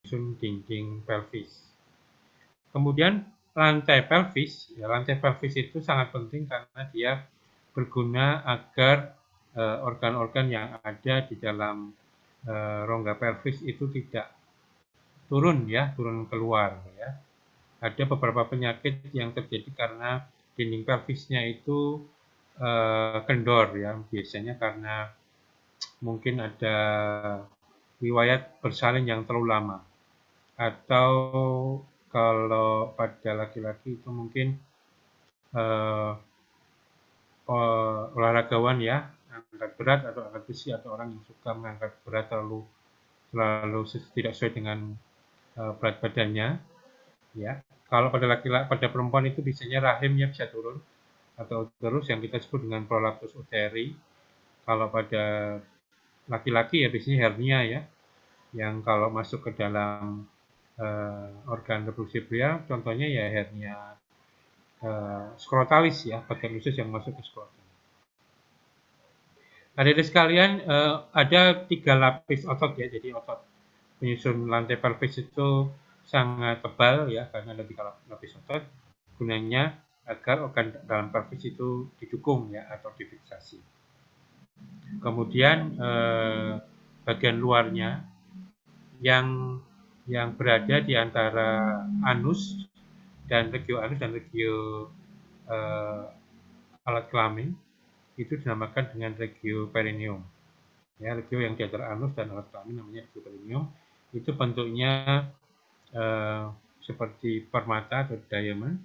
menyusun dinding pelvis. Kemudian lantai pelvis, ya, lantai pelvis itu sangat penting karena dia berguna agar organ-organ yang ada di dalam rongga pelvis itu tidak turun keluar ya. Ada beberapa penyakit yang terjadi karena dinding pelvisnya itu kendor ya, biasanya karena mungkin ada riwayat bersalin yang terlalu lama, atau kalau pada laki-laki itu mungkin olahragawan ya, angkat berat atau angkat besi, atau orang yang suka mengangkat berat terlalu tidak sesuai dengan berat badannya ya. Kalau pada laki-laki, pada perempuan itu biasanya rahimnya bisa turun atau terus yang kita sebut dengan prolapsus uteri. Kalau pada laki-laki ya biasanya hernia ya, yang kalau masuk ke dalam organ reproduksi pria, contohnya ya hernia skrotalis ya, bagian usus yang masuk ke skrotal. Hadirin sekalian, ada 3 lapis otot ya, jadi otot penyusun lantai pelvis itu sangat tebal ya, karena ada 3 lapis otot, gunanya agar organ dalam pelvis itu didukung ya atau difiksasi. Kemudian bagian luarnya yang berada di antara anus dan regio alat kelamin itu dinamakan dengan regio perineum. Ya, regio yang di antara anus dan alat kelamin namanya regio perineum. Itu bentuknya seperti permata atau diamond.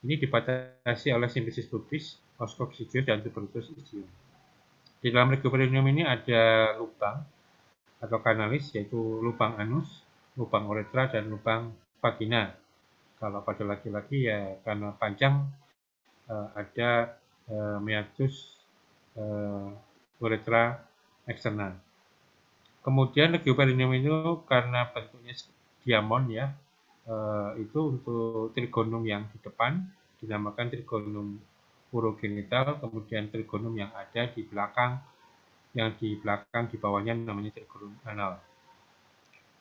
Ini dibatasi oleh simfisis pubis, os coccygeus, dan tuberculus ischium. Di dalam regio perineum ini ada lubang atau kanalis, yaitu lubang anus, lubang uretra, dan lubang vagina. Kalau pada laki-laki ya karena panjang ada meatus uretra eksternal. Kemudian regio perineum itu karena bentuknya diamond ya, itu untuk trigonum yang di depan dinamakan trigonum urogenital, kemudian trigonum yang ada di belakang, di bawahnya namanya trigonum anal.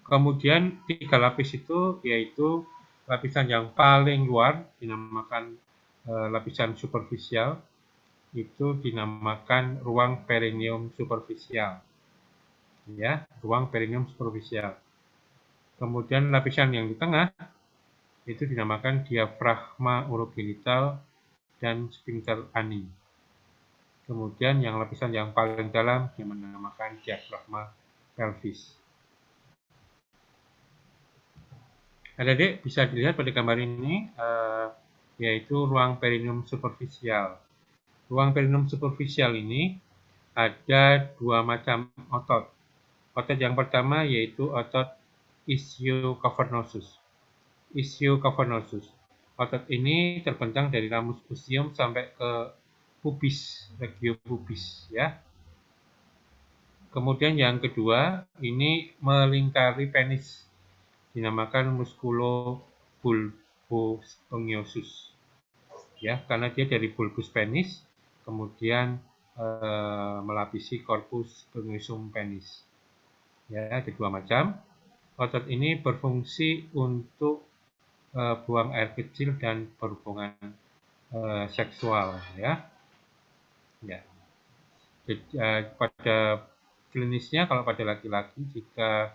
Kemudian 3 lapis itu yaitu lapisan yang paling luar dinamakan lapisan superficial, itu dinamakan ruang perineum superficial. Ya, ruang perineum superficial. Kemudian lapisan yang di tengah itu dinamakan diafragma urogenital dan sphincter ani. Kemudian yang lapisan yang paling dalam dinamakan diafragma pelvis. Adik-adik bisa dilihat pada gambar ini yaitu ruang perineum superficial. Ruang perineum superficial ini ada 2 macam otot. Otot yang pertama yaitu otot ischiocavernosus. Ischiocavernosus. Otot ini terbentang dari ramus usium sampai ke pubis, regio pubis ya. Kemudian yang kedua ini melingkari penis, dinamakan musculobulbospongiosus ya, karena dia dari bulbus penis kemudian melapisi corpus spongiosum penis ya. Ada 2 macam. Otot ini berfungsi untuk buang air kecil dan berhubungan seksual ya. Jadi, pada klinisnya kalau pada laki-laki jika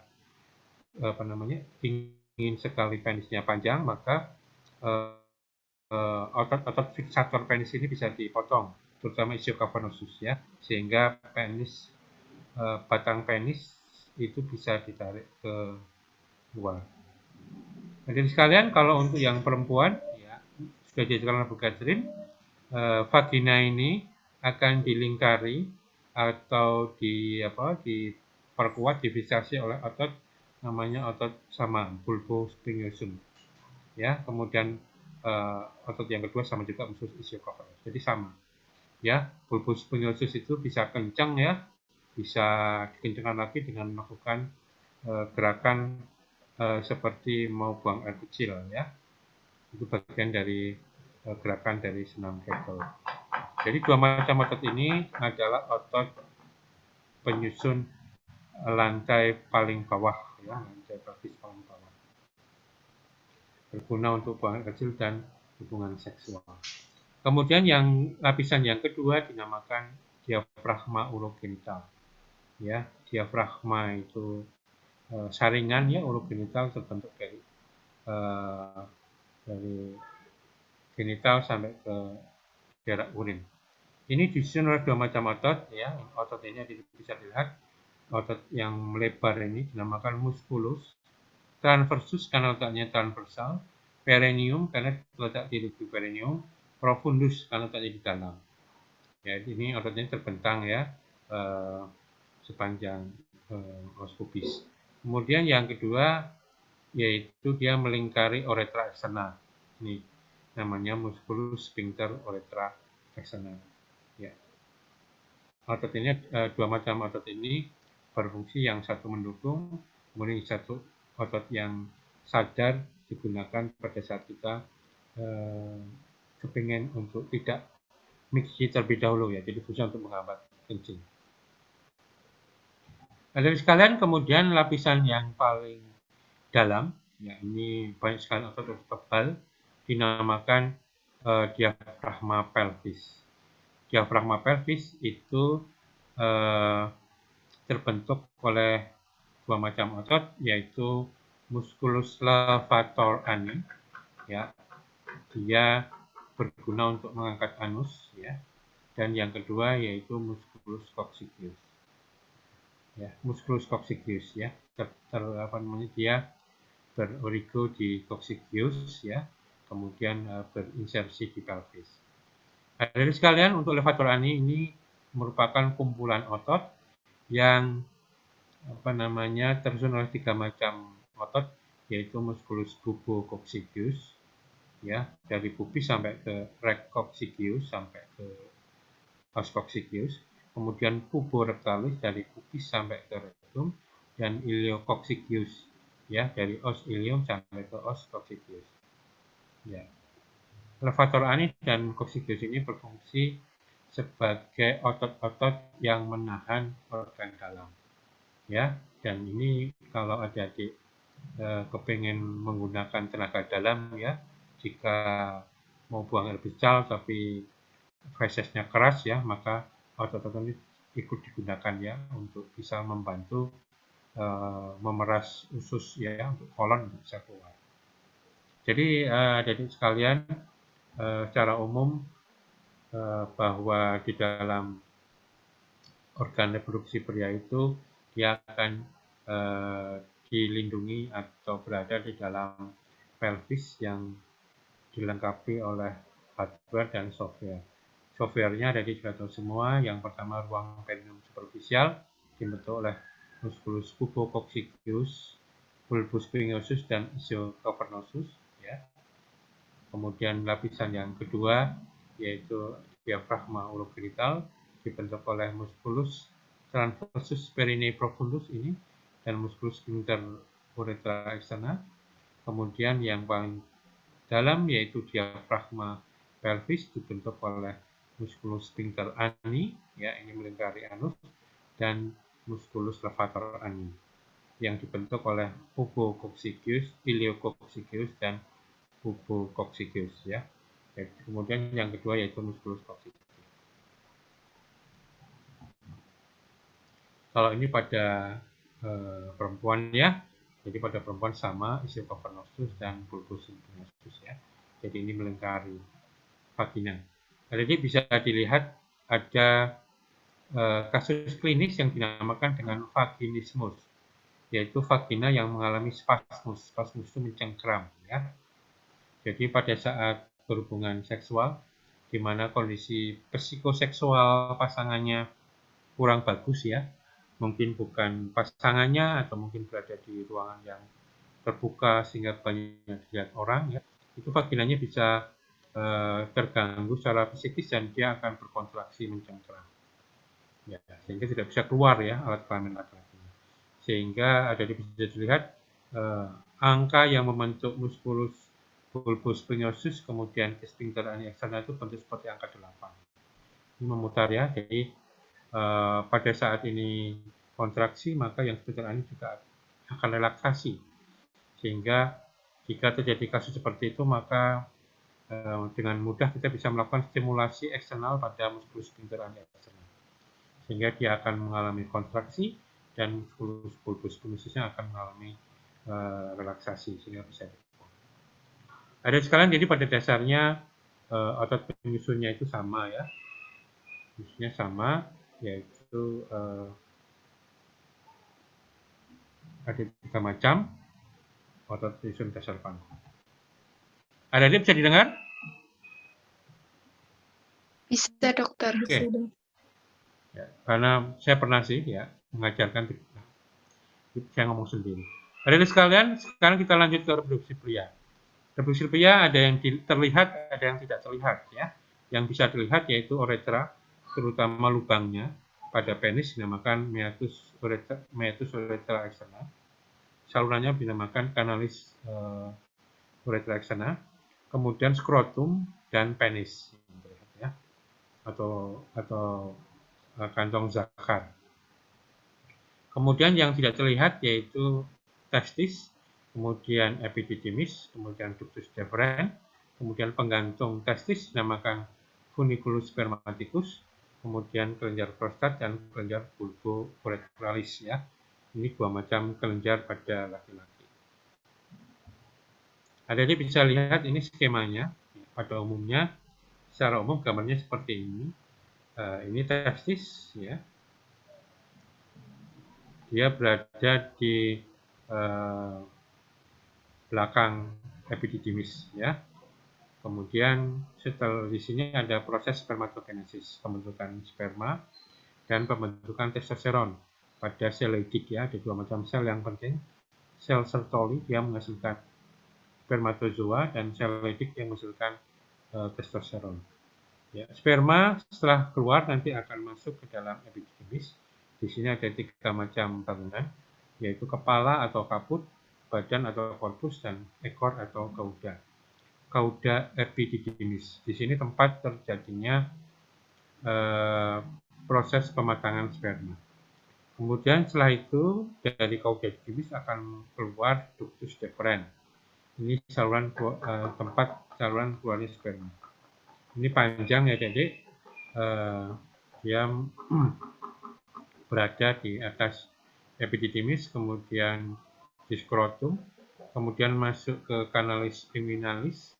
ingin sekali penisnya panjang, maka otot fiksator penis ini bisa dipotong, terutama ischiocavernosus ya, sehingga penis batang penis itu bisa ditarik ke luar. Jadi sekalian, kalau untuk yang perempuan ya, sudah dijelaskan oleh Bu Catherine, vagina ini akan dilingkari atau diperkuat, difiksasi oleh otot namanya otot sama, bulbospongiosus ya. Kemudian otot yang kedua sama juga usus ischiocavernosus, jadi sama ya. Bulbospongiosus itu bisa kencang ya, bisa dikencangkan lagi dengan melakukan gerakan seperti mau buang air kecil ya. Itu bagian dari gerakan dari senam Kegel. Jadi 2 macam otot ini adalah otot penyusun lantai paling bawah ya, lantai pelvis paling bawah. Berguna untuk buang air kecil dan hubungan seksual. Kemudian lapisan yang kedua dinamakan diafragma urogenital. Ya, diafragma itu saringan ya urogenital terbentuk dari genital sampai ke daerah urin. Ini disusun oleh dua macam otot ya. Otot ini bisa dilihat, otot yang melebar ini dinamakan musculus transversus karena letaknya transversal, perineum karena terletak di lubuk perineum, profundus karena letaknya di dalam. Ya, ini ototnya terbentang ya sepanjang os pubis. Kemudian yang kedua yaitu dia melingkari uretra eksterna. Ini namanya musculus sphincter uretra eksterna. Ya. Otot ini dua macam otot ini berfungsi, yang satu mendukung, kemudian satu otot yang sadar digunakan pada saat kita kepingin untuk tidak mixi terlebih dahulu ya, jadi fungsi untuk menghambat kencing. Nah, dari sekalian kemudian lapisan yang paling dalam, ya ini banyak sekali otot tebal, dinamakan diafragma pelvis. Diafragma pelvis itu terbentuk oleh dua macam otot, yaitu musculus levator ani, ya, dia berguna untuk mengangkat anus, ya, dan yang kedua yaitu musculus coccygeus. Ya, musculus coccygeus ya, dia berorigo di coccygeus ya, kemudian berinsersi di pelvis. Nah, dari sekalian untuk levator ani ini merupakan kumpulan otot yang tersusun oleh tiga macam otot, yaitu musculus bubococcygeus ya, dari pubis sampai ke rectoccygeus sampai ke os coccygeus, kemudian puborectalis dari pubis sampai ke rectum, dan iliococcygeus ya, dari os ilium sampai ke os coccygeus. Ya. Levator ani dan coccygeus ini berfungsi sebagai otot-otot yang menahan organ dalam. Ya, dan ini kalau adik-adik kepengen menggunakan tenaga dalam ya, jika mau buang air besar tapi fesesnya keras ya, maka otot-otot ini ikut digunakan ya untuk bisa membantu memeras usus ya, untuk kolon bisa keluar. Jadi adik-adik sekalian, secara umum bahwa di dalam organ reproduksi pria itu dia akan dilindungi atau berada di dalam pelvis yang dilengkapi oleh hardware dan software. Softwarenya ada di sudah semua. Yang pertama ruang perineum superficial dibentuk oleh musculus bubococcygeus, bulbus spingosus dan ischiocavernosus ya. Kemudian lapisan yang kedua yaitu diafragma urogenital dibentuk oleh musculus transversus perineum profundus ini dan musculus sphincter uretra externa. Kemudian yang paling dalam yaitu diafragma pelvis dibentuk oleh musculus sphincter ani ya, ini melingkari anus, dan musculus levator ani yang dibentuk oleh pubococcygeus, iliococcygeus dan pubococcygeus ya. Kemudian yang kedua yaitu musculus coccygeus. Kalau ini pada perempuan ya, jadi pada perempuan sama ischiocavernosus dan bulbus spingosus ya. Jadi ini melingkari vagina. Jadi bisa dilihat ada kasus klinis yang dinamakan dengan vaginismus, yaitu vagina yang mengalami spasmus. Spasmus itu mencengkram ya. Jadi pada saat berhubungan seksual, di mana kondisi psikoseksual pasangannya kurang bagus ya, mungkin bukan pasangannya atau mungkin berada di ruangan yang terbuka sehingga banyak dilihat orang ya, itu vaginanya bisa terganggu secara psikis dan dia akan berkontraksi mencengkeram ya, sehingga tidak bisa keluar ya alat kelamin laki-laki, sehingga ada bisa dilihat angka yang membentuk musculus bulbus spingosus kemudian sphincter ani externa itu bentuk seperti angka 8. Ini memutar ya, jadi pada saat ini kontraksi maka yang sphincter ani juga akan relaksasi. Sehingga jika terjadi kasus seperti itu, maka dengan mudah kita bisa melakukan stimulasi eksternal pada muskulus sphincter eksternal. Sehingga dia akan mengalami kontraksi dan muskulus bulbus pubisnya akan mengalami relaksasi sehingga bisa dibuang. Ada sekalian, jadi pada dasarnya otot penyusunnya itu sama ya, penyusunnya sama, yaitu ada 3 macam otot penyusun dasar pangku. Ada dia bisa didengar? Bisa, dokter. Oke. Ya, karena saya pernah sih ya mengajarkan, saya ngomong sendiri. Adik sekalian, sekarang kita lanjut ke reproduksi pria. Reproduksi pria ada yang terlihat, ada yang tidak terlihat ya. Yang bisa dilihat yaitu uretra, terutama lubangnya pada penis dinamakan meatus uretra externa. Salurannya dinamakan kanalis uretra externa. Kemudian skrotum dan penis ya. Atau kantong zakar. Kemudian yang tidak terlihat yaitu testis, kemudian epididymis, kemudian ductus deferens, kemudian penggantung testis dinamakan funiculus spermaticus, kemudian kelenjar prostat dan kelenjar bulbo-uretralis ya. Ini 2 macam kelenjar pada laki-laki. Ada bisa lihat ini skemanya. Pada umumnya, secara umum gambarnya seperti ini. Ini testis ya. Dia berada di belakang epididymis ya. Kemudian setelah di sini ada proses spermatogenesis, pembentukan sperma dan pembentukan testosteron pada sel Leydig ya. Ada 2 macam sel yang penting. Sel Sertoli dia menghasilkan spermatozoa dan sel Leydig yang menghasilkan testosteron. Ya, sperma setelah keluar nanti akan masuk ke dalam epididymis. Di sini ada 3 macam bangunan, yaitu kepala atau kaput, badan atau korpus, dan ekor atau cauda. Cauda epididymis. Di sini tempat terjadinya proses pematangan sperma. Kemudian setelah itu dari cauda epididymis akan keluar ductus deferens. Ini saluran tempat saluran keluarnya sperma. Ini panjang ya adik, dia berada di atas epididymis, kemudian di skrotum, kemudian masuk ke kanalis inguinalis,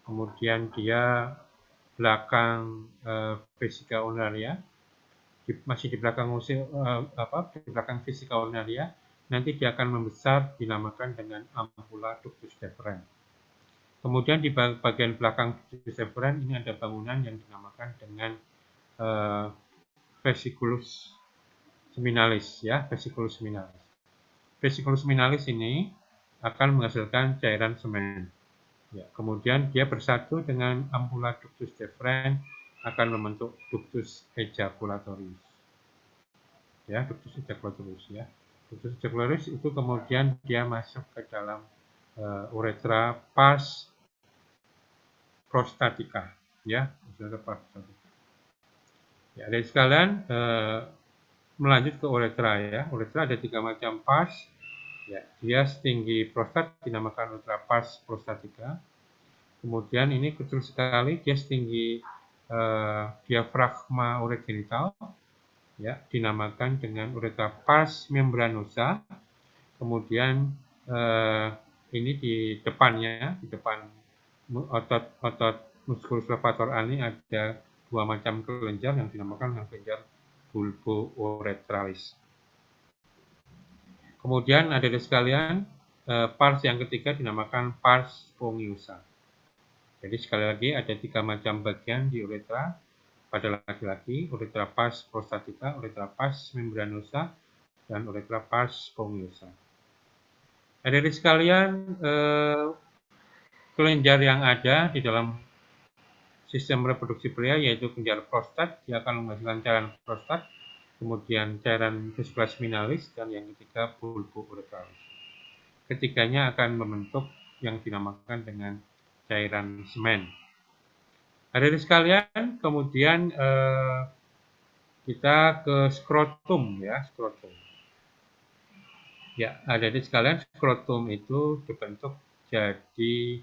kemudian dia belakang vesika urinaria, masih di belakang di belakang vesika urinaria, nanti dia akan membesar dinamakan dengan ampula ductus deferens. Kemudian di bagian belakang ductus deferens ini ada bangunan yang dinamakan dengan vesiculus seminalis ya, vesiculus seminalis. Vesiculus seminalis ini akan menghasilkan cairan semen. Ya, kemudian dia bersatu dengan ampula ductus deferens akan membentuk ductus ejaculatorius. Ya, ductus ejaculatorius ya. Ductus ejaculatorius itu kemudian dia masuk ke dalam uretra pars prostatica ya, uretra pars prostatica. Ya, dari sekalian melanjut ke uretra ya. Uretra ada 3 macam pars. Ya, dia setinggi prostat dinamakan uretra pars prostatica. Kemudian ini kecil sekali, dia setinggi diafragma uregenital, ya, dinamakan dengan uretra pars membranosa. Kemudian ini di depannya, di depan otot musculus levator ani ada 2 macam kelenjar yang dinamakan kelenjar bulbo-uretralis. Kemudian ada sekalian pars yang ketiga dinamakan pars spongiusa. Jadi sekali lagi ada 3 macam bagian di uretra pada laki-laki, uretra pars prostatica, uretra pars membranosa, dan uretra pars spongiusa. Ada sekalian kelenjar yang ada di dalam sistem reproduksi pria yaitu kelenjar prostat, dia akan menghasilkan cairan prostat, kemudian cairan vesicula seminalis, dan yang ketiga bulbo-uretralis. Ketiganya akan membentuk yang dinamakan dengan cairan semen. Hadirin sekalian, kemudian kita ke skrotum ya, skrotum. Ya, adik-adik sekalian, skrotum itu dibentuk jadi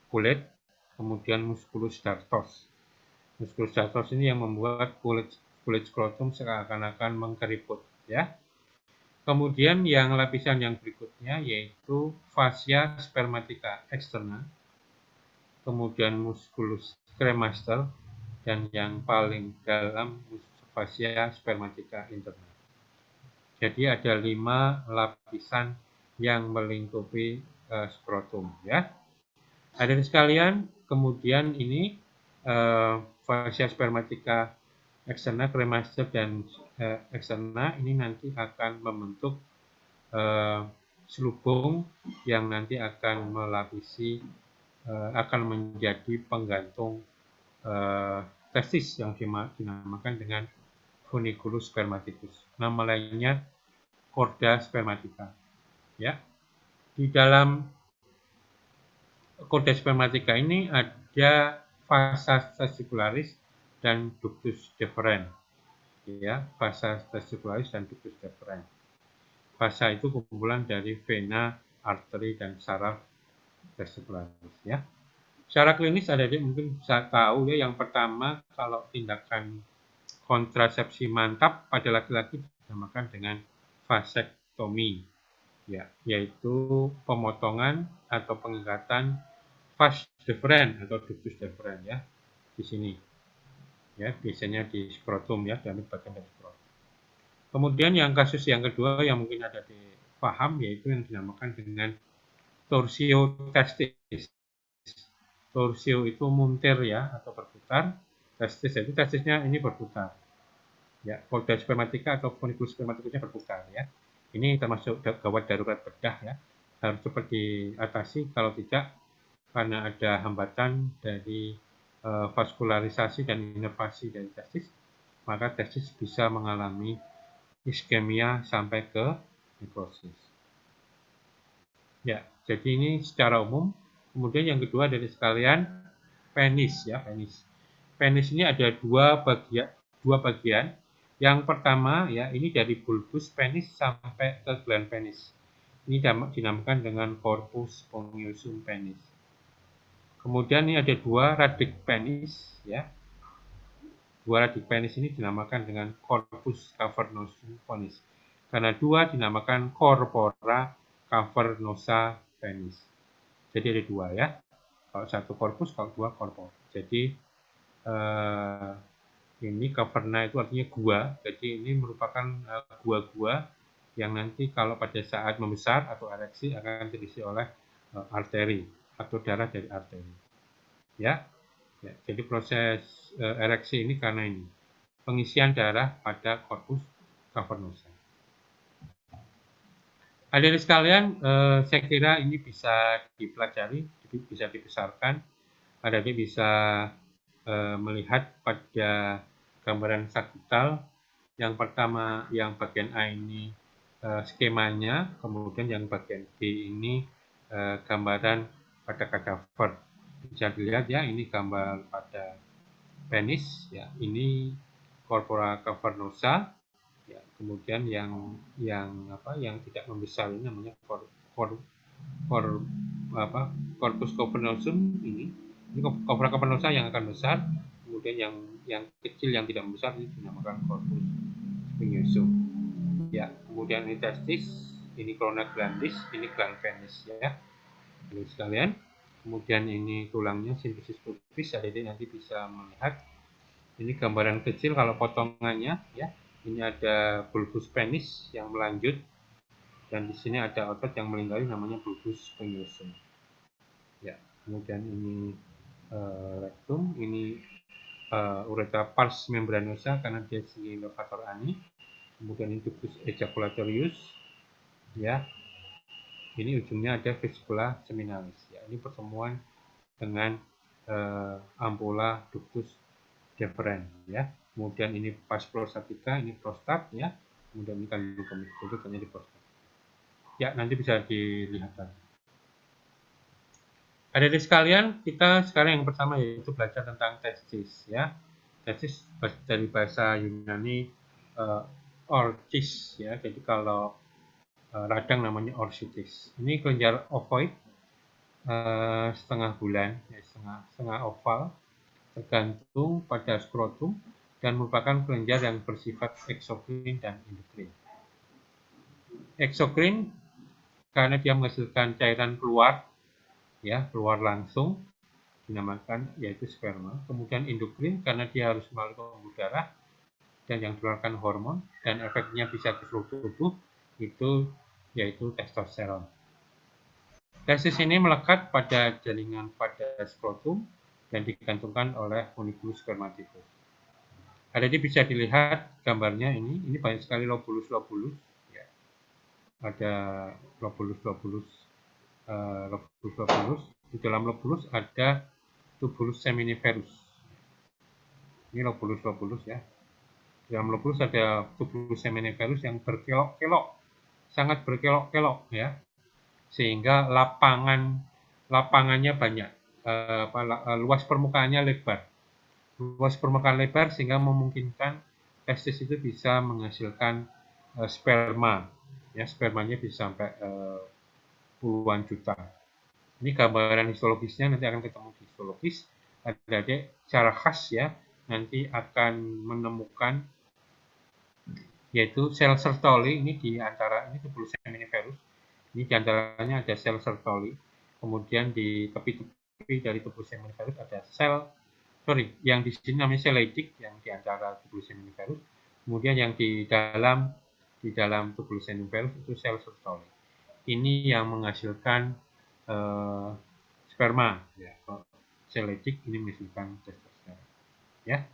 kulit, kemudian musculus dartos. Musculus dartos ini yang membuat kulit skrotum seakan-akan mengkeriput, ya. Kemudian yang lapisan yang berikutnya yaitu fascia spermatica externa, kemudian musculus cremaster, dan yang paling dalam fascia spermatica interna. Jadi ada 5 lapisan yang melingkupi skrotum, ya. Hadirin sekalian, kemudian ini fascia spermatica externa, cremaster, dan externa ini nanti akan membentuk selubung yang nanti akan melapisi, akan menjadi penggantung testis yang dinamakan dengan funiculus spermaticus. Nama lainnya chorda spermatica. Ya, di dalam chorda spermatica ini ada vasa testicularis dan ductus deferens. Ya, vasa testicularis dan ductus deferens. Vasa itu kumpulan dari vena, arteri, dan saraf testicularis. Ya. Secara klinis adik-adik mungkin bisa tahu ya, yang pertama kalau tindakan kontrasepsi mantap pada laki-laki dinamakan dengan vasektomi, ya, yaitu pemotongan atau pengangkatan vas deferens atau ductus deferens, ya, di sini, ya, biasanya di skrotum, ya, dan bagian dari skrotum. Kemudian yang kasus yang kedua yang mungkin ada di paham yaitu yang dinamakan dengan torsio testis. Torsio itu muntir, ya, atau berputar. Testis itu testisnya ini berputar. Ya, chorda spermatica atau funiculus spermaticusnya berputar, ya. Ini termasuk gawat darurat bedah, ya. Harus cepat diatasi, kalau tidak karena ada hambatan dari vaskularisasi dan inervasi dari testis, maka testis bisa mengalami iskemia sampai ke nekrosis. Ya, jadi ini secara umum. Kemudian yang kedua dari sekalian penis, ya, penis. Penis ini ada dua bagian. Yang pertama, ya, ini dari bulbus penis sampai ke gland penis. Ini dinamakan dengan corpus spongiosum penis. Kemudian ini ada dua radik penis, ya. Dua radik penis ini dinamakan dengan corpus cavernosum penis. Karena dua dinamakan corpora cavernosa penis. Jadi ada dua, ya. Kalau satu corpus, kalau dua corpora. Jadi ini caverna itu artinya gua. Jadi ini merupakan gua-gua yang nanti kalau pada saat membesar atau ereksi akan terisi oleh arteri atau darah dari arteri. Ya. Ya, jadi proses ereksi ini karena ini pengisian darah pada corpus cavernosa. Hadirin sekalian, saya kira ini bisa dipelajari, bisa dibesarkan. Adik-adik bisa melihat pada gambaran sagital. Yang pertama, yang bagian A ini skemanya, kemudian yang bagian B ini gambaran pada kadaver. Bisa dilihat, ya, ini gambar pada penis, ya, ini corpora cavernosa, ya, kemudian yang tidak membesar ini namanya corpus cavernosum ini corpora cavernosa yang akan besar, kemudian yang kecil yang tidak membesar ini dinamakan corpus spongiosum. Ya, kemudian ini testis, ini corona glandis, ini gland penis, ya, ini sekalian. Kemudian ini tulangnya sintesis pubis, adik-adik nanti bisa melihat. Ini gambaran kecil kalau potongannya, ya. Ini ada bulbus penis yang melanjut dan di sini ada otot yang melingkari namanya bulbus spongiosum. Ya, kemudian ini rektum, ini uretra pars membranosa karena dia sini levator ani. Kemudian ini ductus ejaculatorius, ya. Ini ujungnya ada vesicula seminalis, ya. Ini pertemuan dengan ampula ductus deferens, ya. Kemudian ini vas prostatica, ini prostat, ya. Kemudian ini kandung kemih, itu hanya di prostat. Ya, nanti bisa dilihat lagi. Adik-adik sekalian, kita sekarang yang pertama yaitu belajar tentang testis, ya. Testis dari bahasa Yunani orchis, ya. Jadi kalau radang namanya orsitis. Ini kelenjar ovoid setengah bulan, ya, setengah oval, tergantung pada skrotum dan merupakan kelenjar yang bersifat eksokrin dan endokrin. Eksokrin karena dia menghasilkan cairan keluar, ya keluar langsung, dinamakan yaitu sperma. Kemudian endokrin karena dia harus melalui pembuluh darah dan yang dikeluarkan hormon dan efeknya bisa ke seluruh tubuh, itu yaitu testosteron. Testis ini melekat pada jaringan pada skrotum dan digantungkan oleh funiculus spermaticus. Jadi bisa dilihat gambarnya ini banyak sekali lobulus-lobulus, ya. Ada lobulus-lobulus, di dalam lobulus ada tubulus seminiferus. Ini lobulus-lobulus, ya. Di dalam lobulus ada tubulus seminiferus yang berkelok-kelok, sangat berkelok-kelok, ya, sehingga lapangannya banyak, luas permukaannya lebar. Luas permukaan lebar sehingga memungkinkan testis itu bisa menghasilkan sperma, ya, spermanya bisa sampai puluhan juta. Ini gambaran histologisnya, nanti akan ketemu di histologis. Ada cara khas, ya, nanti akan menemukan yaitu sel Sertoli. Ini di antara ini tubulus seminiferus. Ini diantaranya ada sel Sertoli. Kemudian di tepi-tepi dari tubulus seminiferus ada yang di sini namanya sel Leydig yang di antara tubulus seminiferus. Kemudian yang di dalam tubulus seminiferus itu sel Sertoli. Ini yang menghasilkan sperma. Ya. Sel Leydig ini menghasilkan testosteron. Ya.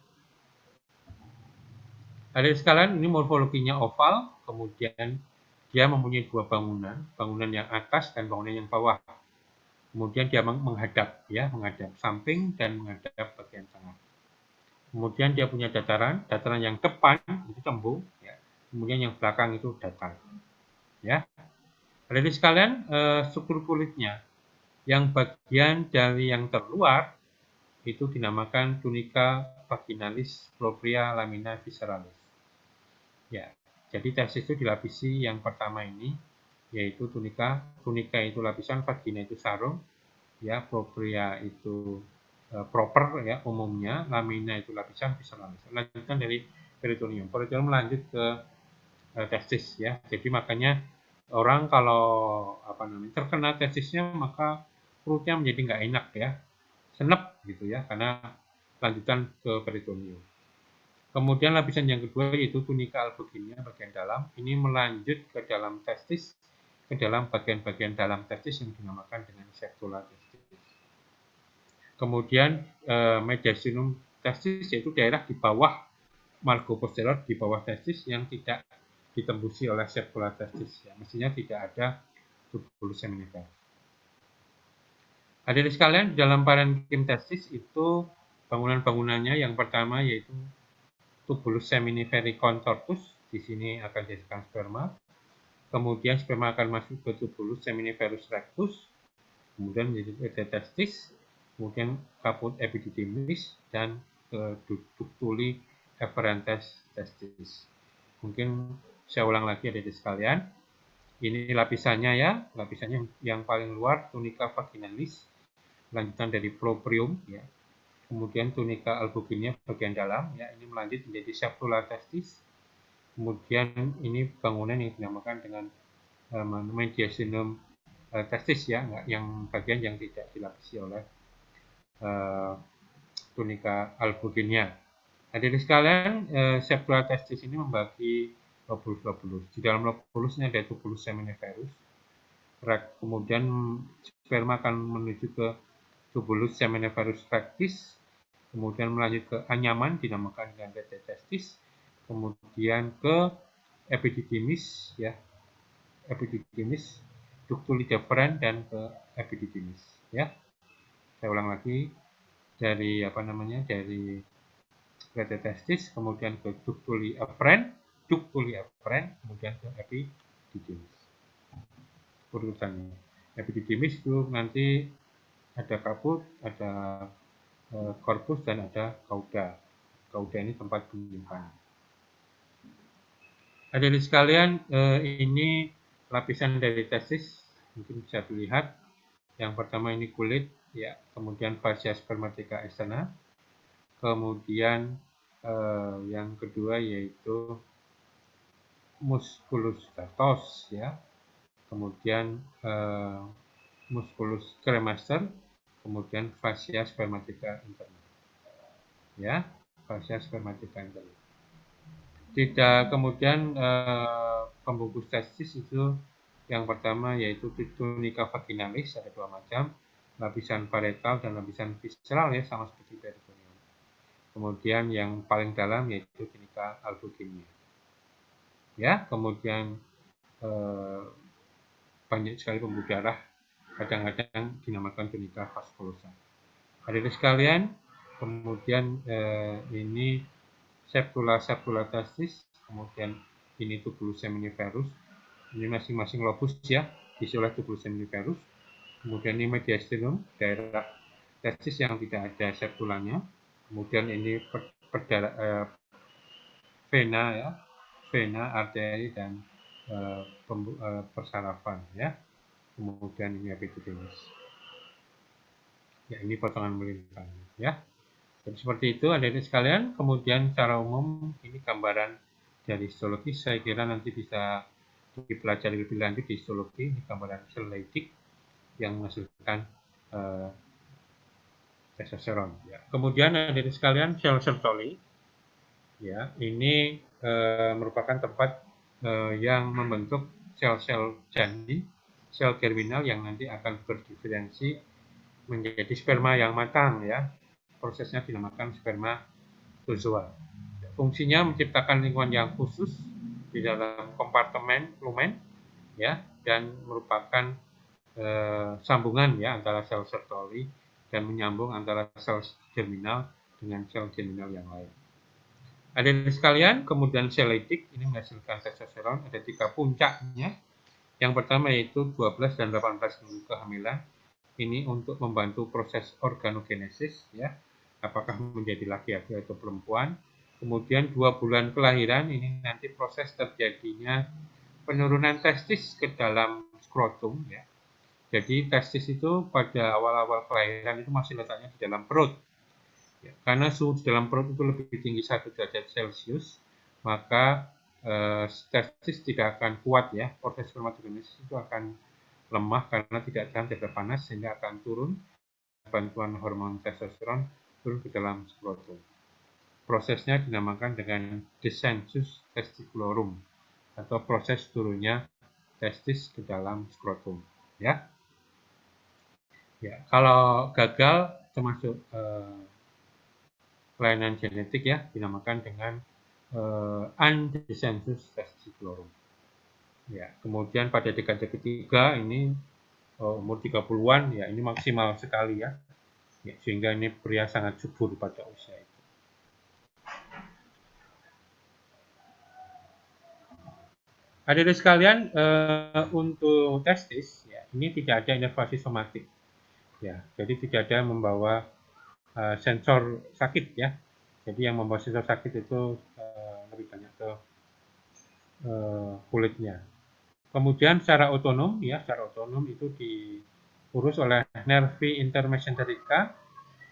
Hadirin sekalian, ini morfologinya oval, kemudian dia mempunyai dua bangunan yang atas dan bangunan yang bawah. Kemudian dia menghadap samping dan menghadap bagian tengah. Kemudian dia punya dataran yang depan itu cembung, ya. Kemudian yang belakang itu datar. Ya. Hadirin sekalian, struktur kulitnya, yang bagian dari yang terluar itu dinamakan tunica vaginalis propria lamina visceralis. Ya. Jadi testis itu dilapisi yang pertama ini, yaitu tunika itu lapisan, vagina itu sarung, ya, propria itu proper, ya, umumnya, lamina itu lapisan, visceralis. Lanjutkan dari peritoneum. Peritoneum melanjut ke testis, ya. Jadi makanya orang kalau terkena testisnya maka perutnya menjadi nggak enak, ya, senep gitu, ya, karena lanjutan ke peritoneum. Kemudian lapisan yang kedua yaitu tunika albuginia bagian dalam. Ini melanjut ke dalam testis, ke dalam bagian-bagian dalam testis yang dinamakan dengan septula testis. Kemudian mediastinum testis yaitu daerah di bawah margo posterior, di bawah testis yang tidak ditembusi oleh septula testis. Ya, mestinya tidak ada tubulus seminiferus. Hadirin sekalian, di dalam parenkim testis itu bangunan-bangunannya yang pertama yaitu tubulus seminiferi contortus, di sini akan dihasilkan sperma. Kemudian sperma akan masuk ke tubulus seminiferus rectus, kemudian menjadi testis, kemudian caput epididymis dan ke ductuli efferentes testis. Mungkin saya ulang lagi adik-adik sekalian. Ini lapisannya, ya, lapisannya yang paling luar tunica vaginalis, lanjutan dari proprium, ya. Kemudian tunica albuginia bagian dalam, ya, ini melanjut menjadi septula testis. Kemudian ini bangunan yang dinamakan dengan mediastinum testis, ya, yang bagian yang tidak dilapisi oleh tunica albuginia. Hadirin sekalian, septula testis ini membagi lobulus-lobulus. Di dalam lobulusnya ada tubulus seminiferus. Kemudian sperma akan menuju ke tubulus seminiferus rectus. Kemudian melanjut ke anyaman dinamakan dengan testis, kemudian ke epididymis, ya, epididymis, ductuli deferens dan ke epididymis, ya. Saya ulang lagi dari dari testis, kemudian ke ductuli efferens, kemudian ke epididymis. Urutannya. Epididymis itu nanti ada caput, ada korpus dan ada cauda. Cauda ini tempat penyimpan. Hadirin sekalian, ini lapisan dari testis mungkin bisa dilihat. Yang pertama ini kulit, ya, kemudian fascia spermatica externa, kemudian yang kedua yaitu musculus statos, ya, kemudian musculus cremaster, kemudian fascia spermatica interna, ya, fascia spermatica interna. Tidak, kemudian pembungkus testis itu yang pertama yaitu tunica vaginalis, ada dua macam, lapisan parietal dan lapisan visceral, ya, sama seperti peritoneum. Kemudian yang paling dalam yaitu tunica albuginea, ya. Kemudian banyak sekali pembuluh darah, kadang-kadang dinamakan tunica vasculosa. Hadirin sekalian, kemudian ini septula testis, kemudian ini tubulus seminiferus, ini masing-masing lobus, ya, diisi oleh tubulus seminiferus. Kemudian ini mediastinum, daerah testis yang tidak ada septulanya. Kemudian ini vena, ya, vena, arteri dan persarafan, ya. Kemudian ini epididymis. Ya, ini potongan melintang, ya. Jadi seperti itu adik-adik sekalian. Kemudian secara umum ini gambaran dari histologi. Saya kira nanti bisa dipelajari lebih lanjut di histologi. Ini gambaran sel Leydig yang menghasilkan testosteron. Ya. Kemudian adik-adik sekalian sel Sertoli, ya, ini merupakan tempat yang membentuk sel-sel janin, sel germinal yang nanti akan berdiferensi menjadi sperma yang matang, ya. Prosesnya dinamakan spermatozoa. Fungsinya menciptakan lingkungan yang khusus di dalam kompartemen lumen, ya, dan merupakan sambungan, ya, antara sel Sertoli dan menyambung antara sel germinal dengan sel germinal yang lain. Adik-adik sekalian, kemudian sel Leydig ini menghasilkan testosteron, ada 3 puncaknya. Yang pertama yaitu 12 dan 18 minggu kehamilan. Ini untuk membantu proses organogenesis, ya, apakah menjadi laki-laki atau perempuan. Kemudian 2 bulan kelahiran, ini nanti proses terjadinya penurunan testis ke dalam skrotum, ya. Jadi testis itu pada awal-awal kelahiran itu masih letaknya di dalam perut. Ya, karena suhu di dalam perut itu lebih tinggi 1 derajat Celcius, maka testis tidak akan kuat, ya. Proses spermatogenesis itu akan lemah karena tidak tahan terhadap panas, sehingga akan turun bantuan hormon testosteron turun ke dalam skrotum. Prosesnya dinamakan dengan descensus testiculorum atau proses turunnya testis ke dalam skrotum, ya. Ya, kalau gagal termasuk kelainan genetik, ya, dinamakan dengan undescensus testiculorum. Ya, kemudian pada dekade ketiga ini umur 30-an, ya, ini maksimal sekali, ya. Ya, sehingga ini pria sangat subur pada usia itu. Adik-adik sekalian, untuk testis, ya, ini tidak ada inervasi somatik, ya, jadi tidak ada membawa sensor sakit, ya. Jadi yang membawa sensor sakit itu lebih banyak ke kulitnya. Kemudian secara otonom, ya, secara otonom itu diurus oleh nervi intermesenterica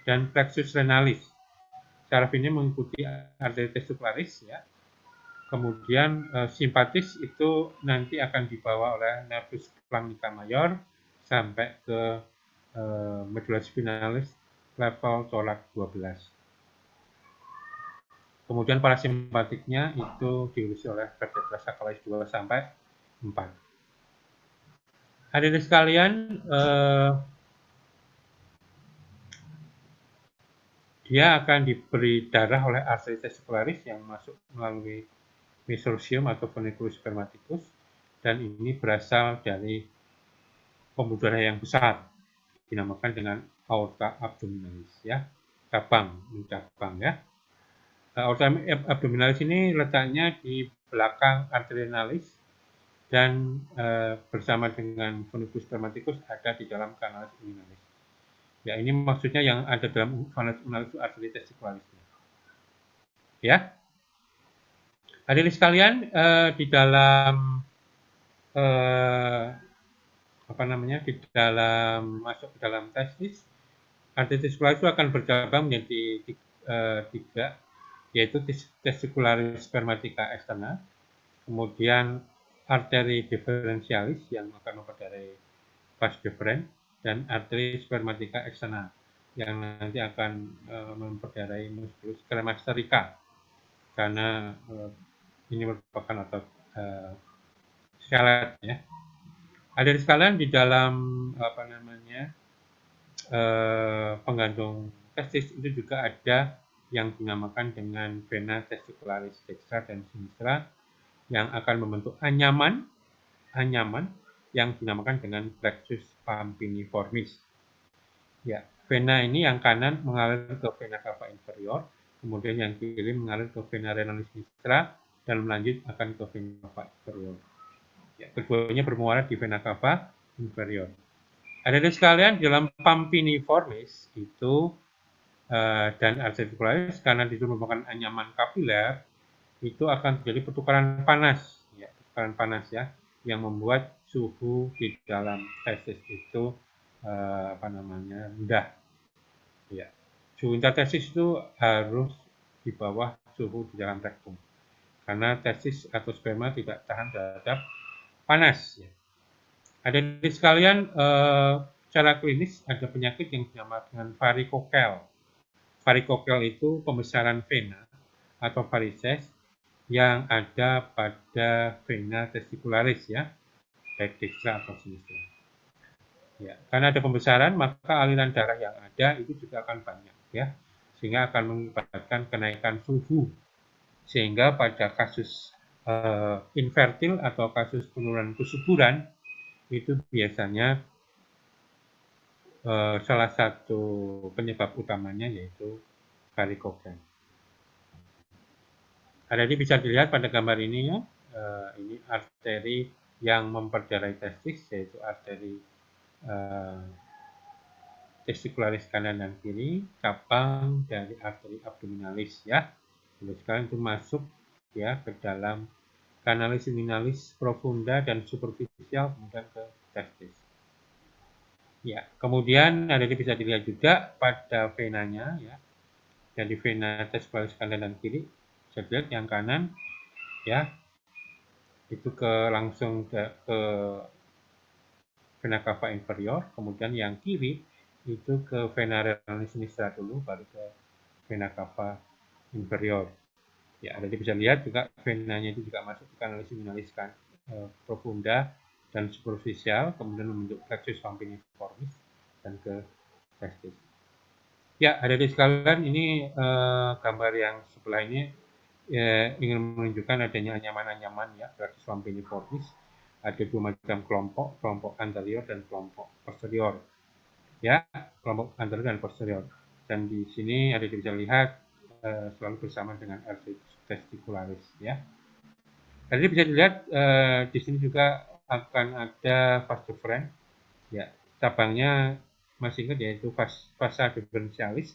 dan plexus renalis. Saraf ini mengikuti arteri testicularis, ya. Kemudian simpatis itu nanti akan dibawa oleh nervus flanica major sampai ke medulla spinalis level thorax 12. Kemudian parasimpatiknya itu diurusi oleh vertebra sacralis 2 sampai 4. Hadirin sekalian, dia akan diberi darah oleh arteri testicularis yang masuk melalui mesorhium atau funiculus spermaticus, dan ini berasal dari pembuluh darah yang besar, dinamakan dengan aorta abdominalis, ya, cabang, ya. Aorta abdominalis ini letaknya di belakang arteri renalis dan bersama dengan funiculus spermaticus ada di dalam canalis urinalis. Ya, ini maksudnya yang ada dalam canalis urinalis itu arteri testicularisnya. Ya. Hadirin sekalian, di dalam di dalam masuk ke dalam testis, arteri testikularis itu akan bercabang menjadi tiga, yaitu testicularis spermatica externa, kemudian arteri deferentialis yang akan memperdarai vas deferens, dan arteri spermatica externa yang nanti akan memperdarai musculus cremasterika, karena ini merupakan otot skelet ya. Hadirin sekalian, di dalam penggantung testis itu juga ada yang dinamakan dengan vena testicularis dextra dan sinistra yang akan membentuk anyaman yang dinamakan dengan plexus pampiniformis. Ya, vena ini yang kanan mengalir ke vena cava inferior, kemudian yang kiri mengalir ke vena renalis sinistra dan melanjut akan ke vena cava inferior. Ya, keduanya bermuara di vena cava inferior. Hadirin sekalian, dalam pampiniformis itu dan artericularis, karena itu merupakan anyaman kapiler, itu akan terjadi pertukaran panas ya, yang membuat suhu di dalam testis itu rendah. Ya. Suhu intertestis itu harus di bawah suhu di dalam rektum, karena testis atau sperma tidak tahan terhadap panas. Ya. Ada di sekalian, secara klinis ada penyakit yang dinamakan dengan varikokel. Varikokel itu pembesaran vena atau varises yang ada pada vena testicularis ya, baik dextra atau sinistra. Ya, karena ada pembesaran, maka aliran darah yang ada itu juga akan banyak ya, sehingga akan mengakibatkan kenaikan suhu. Sehingga pada kasus infertil atau kasus penurunan kesuburan itu biasanya salah satu penyebab utamanya yaitu varikokel. Jadi bisa dilihat pada gambar ini ya, ini arteri yang memperdarai testis, yaitu arteri testicularis kanan dan kiri, cabang dari arteri abdominalis ya. Jadi sekarang itu masuk ya ke dalam kanalis seminalis profunda dan superficial, kemudian ke testis. Ya, kemudian ada bisa dilihat juga pada venanya ya. Jadi vena testicularis kanan dan kiri, bisa dilihat yang kanan ya itu langsung ke vena cava inferior, kemudian yang kiri itu ke vena renalis sinistra dulu, baru ke vena cava inferior. Ya, jadi bisa lihat juga venanya itu juga masuk ke kanalis seminalis profunda dan superficial, kemudian membentuk plexus pampiniformis dan ke testis. Ya, hadirin sekalian, ini gambar yang sebelah ini ingin menunjukkan adanya anyaman-anyaman ya, plexus pampiniformis. Ada dua macam kelompok anterior dan kelompok posterior. Ya, kelompok anterior dan posterior. Dan di sini ada bisa lihat selalu bersama dengan arteri testicularis ya. Jadi bisa dilihat di sini juga akan ada vas deferens ya, cabangnya masih ingat yaitu vasa deferentialis,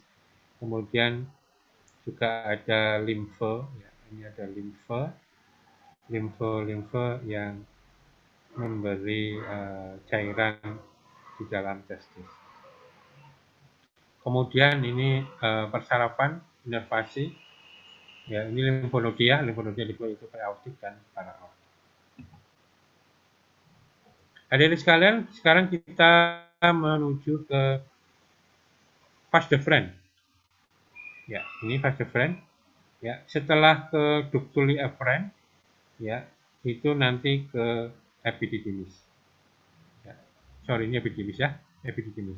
kemudian juga ada limfe ya, ini ada limfe yang memberi cairan di dalam testis. Kemudian ini persarafan inervasi ya, ini limfonodia itu periaortik dan paraortik. Hadirin sekalian, sekarang kita menuju ke vas deferens. Ya, ini vas deferens. Ya, setelah ke ductuli efferent, ya, itu nanti ke epididymis. Ya, sorry, ini epididymis ya, epididymis.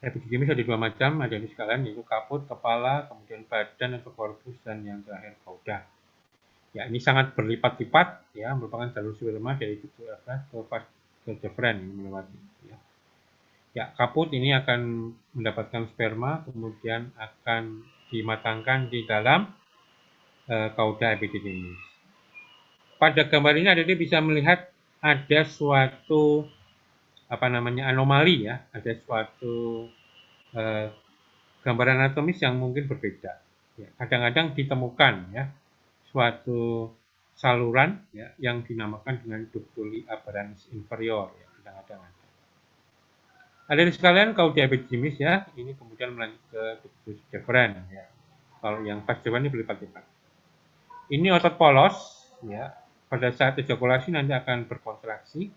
Epididymis ada dua macam, ada di sekalian, yaitu kaput, kepala, kemudian badan atau korpus, dan yang terakhir cauda. Ya, ini sangat berlipat-lipat, ya, merupakan jalur sperma dari ductuli efferent ke vas deferens ini melewati. Ya, kaput ini akan mendapatkan sperma, kemudian akan dimatangkan di dalam cauda epididymis. Pada gambar ini Anda bisa melihat ada suatu anomali ya, ada suatu gambar anatomis yang mungkin berbeda. Ya, kadang-kadang ditemukan ya suatu saluran ya, yang dinamakan dengan ductuli aberrans inferior ya, kadang-kadang ada. Hadirin sekalian, kalau diabetes ya, ini kemudian melanjut ke ductus deferens ya. Kalau yang vas deferens ini berlipat-lipat. Ini otot polos ya, pada saat ejakulasi nanti akan berkontraksi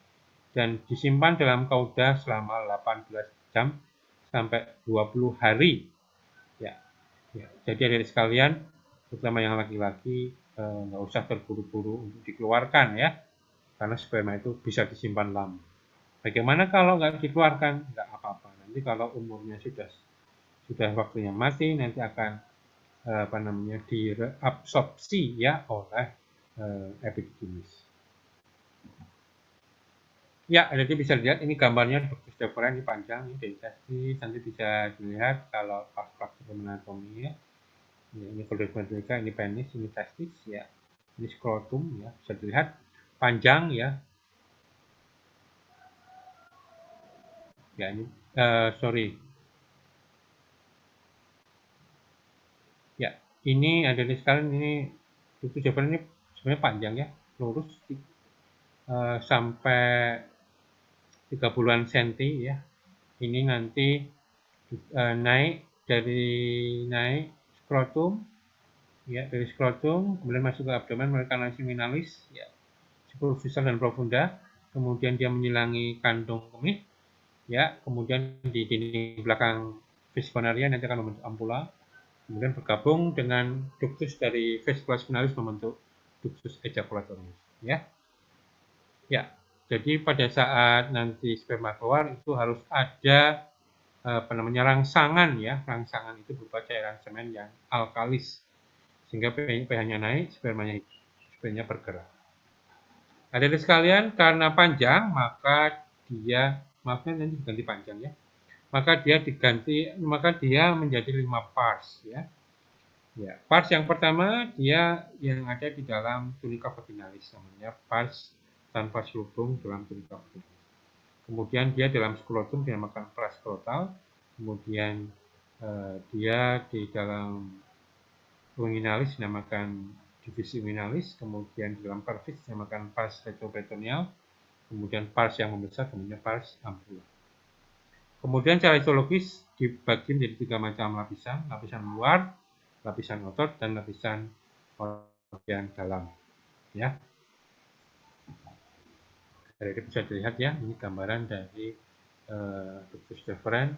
dan disimpan dalam kauda selama 18 jam sampai 20 hari ya. Jadi adik sekalian, terutama yang laki-laki, nggak usah terburu-buru untuk dikeluarkan ya, karena sperma itu bisa disimpan lama. Bagaimana kalau nggak dikeluarkan? Nggak apa-apa. Nanti kalau umurnya sudah waktunya mati, nanti akan direabsorpsi ya oleh epididymis. Ya, jadi bisa lihat ini gambarnya ductus deferens ini panjang, ini dari testis, nanti bisa dilihat kalau pas praktikum anatomi ya. Ini kolektometrika, ini penis, ini testis ya, ini skrotum ya, bisa dilihat panjang ya. Ya ini sorry. Ya, ini ada di sekalian, ini ductus deferens ini sebenarnya panjang ya, lurus sampai 30-an senti ya. Ini nanti naik skrotum ya, dari skrotum kemudian masuk ke abdomen melalui kanal seminalis ya, superficial dan profunda, kemudian dia menyelangi kantong kemih ya, kemudian di dinding belakang vesicularia nanti akan membentuk ampula, kemudian bergabung dengan ductus dari vesicula spinalis membentuk ductus ejaculatorius ya. Ya, jadi pada saat nanti sperma keluar itu harus ada rangsangan ya. Rangsangan itu berupa cairan semen yang alkalis sehingga pH-nya naik, spermanya bergerak. Hadirin sekalian, karena panjang maka dia, maafnya nanti diganti panjang ya. Maka dia menjadi 5 pars ya. Ya, pars yang pertama dia yang ada di dalam tunica vaginalis, namanya pars tanpa selubung dalam tunica vaginalis. Kemudian dia dalam skrotum dinamakan pars skrotal. Kemudian dia di dalam inguinalis dinamakan divisi inguinalis. Kemudian di dalam pelvis dinamakan pars retroperitoneal. Kemudian pars yang membesar kemudian pars ampula. Kemudian secara histologis dibagi menjadi 3 macam lapisan. Lapisan luar, lapisan otot, dan lapisan bagian dalam. Ya. Jadi bisa dilihat ya, ini gambaran dari ductus deferens,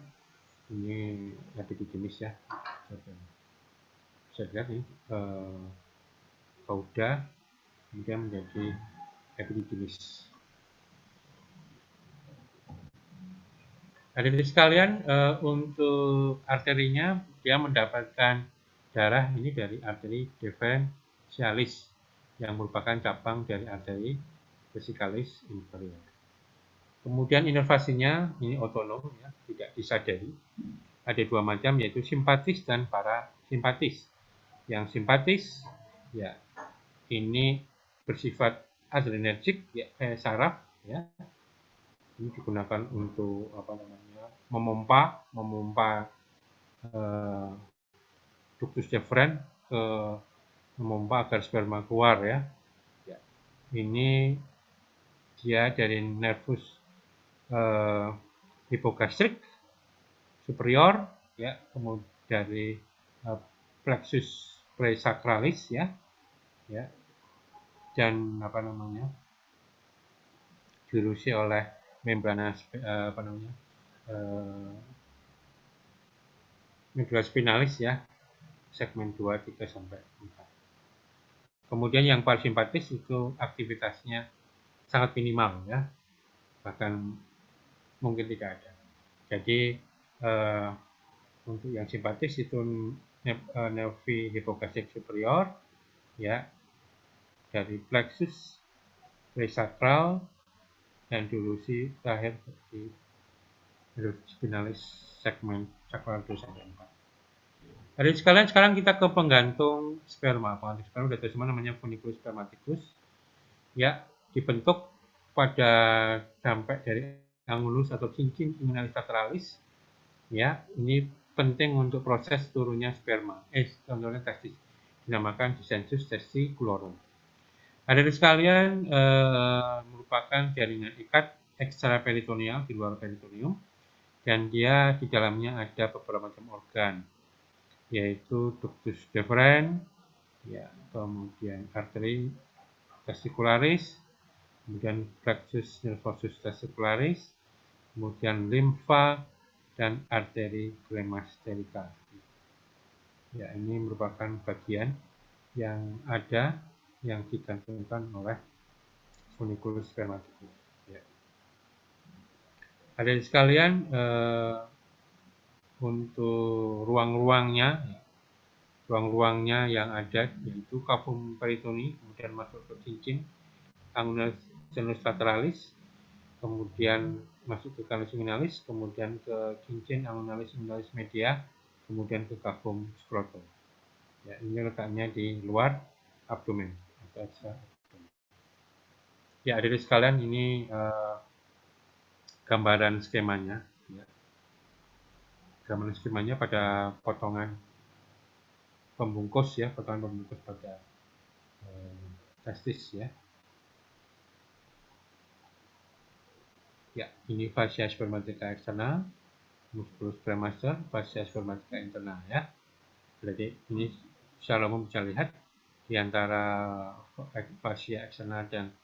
ini epididymis ya. Bisa dilihat ini kauda, kemudian menjadi epididymis. Hadirin sekalian, untuk arterinya dia mendapatkan darah ini dari arteri deferentialis yang merupakan cabang dari arteri vesicalis inferior. Kemudian inervasinya ini otonom ya, tidak disadari. Ada 2 macam yaitu simpatis dan parasimpatis. Yang simpatis ya ini bersifat adrenergik ya, kayak saraf ya. Ini digunakan untuk memompa ductus deferens memompa agar sperma keluar ya. Ini dia dari nervus hipogastrik superior ya, kemudian dari plexus presacralis ya, dan diurusi oleh membrana medula spinalis ya, segmen 2, 3 sampai 4. Kemudian yang parasimpatis itu aktivitasnya sangat minimal ya, bahkan mungkin tidak ada. Jadi untuk yang simpatis itu nervi hipogastrik superior ya, dari plexus presacral dan diurusi terakhir di spinalis segmen sakral 2 sampai 4. Jadi sekalian sekarang kita ke penggantung sperma. Penggantung sperma sudah tahu semua namanya funiculus spermaticus. Ya, dibentuk pada dampak dari angulus atau cincin inguinalis lateralis. Ya, ini penting untuk proses turunnya sperma. Contohnya testis dinamakan descensus testiculorum. Adik sekalian, merupakan jaringan ikat ekstraperitoneal di luar peritoneum, dan dia di dalamnya ada beberapa macam organ, yaitu ductus deferens, ya, kemudian arteri testicularis, kemudian plexus nervosus testicularis, kemudian limfa, dan arteri glenomasterica. Ya, ini merupakan bagian yang ada yang digantungkan oleh funiculus spermaticus. Ya. Adik sekalian, untuk ruang-ruangnya yang ada yaitu cavum peritoni, kemudian masuk ke cincin angular sinus lateralis, kemudian masuk ke canalus inguinalis, kemudian ke cincin angunalis inguinalis media, kemudian ke cavum scrotum. Ya, ini letaknya di luar abdomen atau ekstra abdomen. Ya, adik sekalian, ini gambaran skemanya. Ya. Gambaran skemanya pada potongan pembungkus, ya, potongan pembungkus pada testis, ya. Ya, ini fascia spermatica externa, musculus premaster, fascia spermatica interna, ya. Jadi ini secara umum bisa lihat di antara fascia externa dan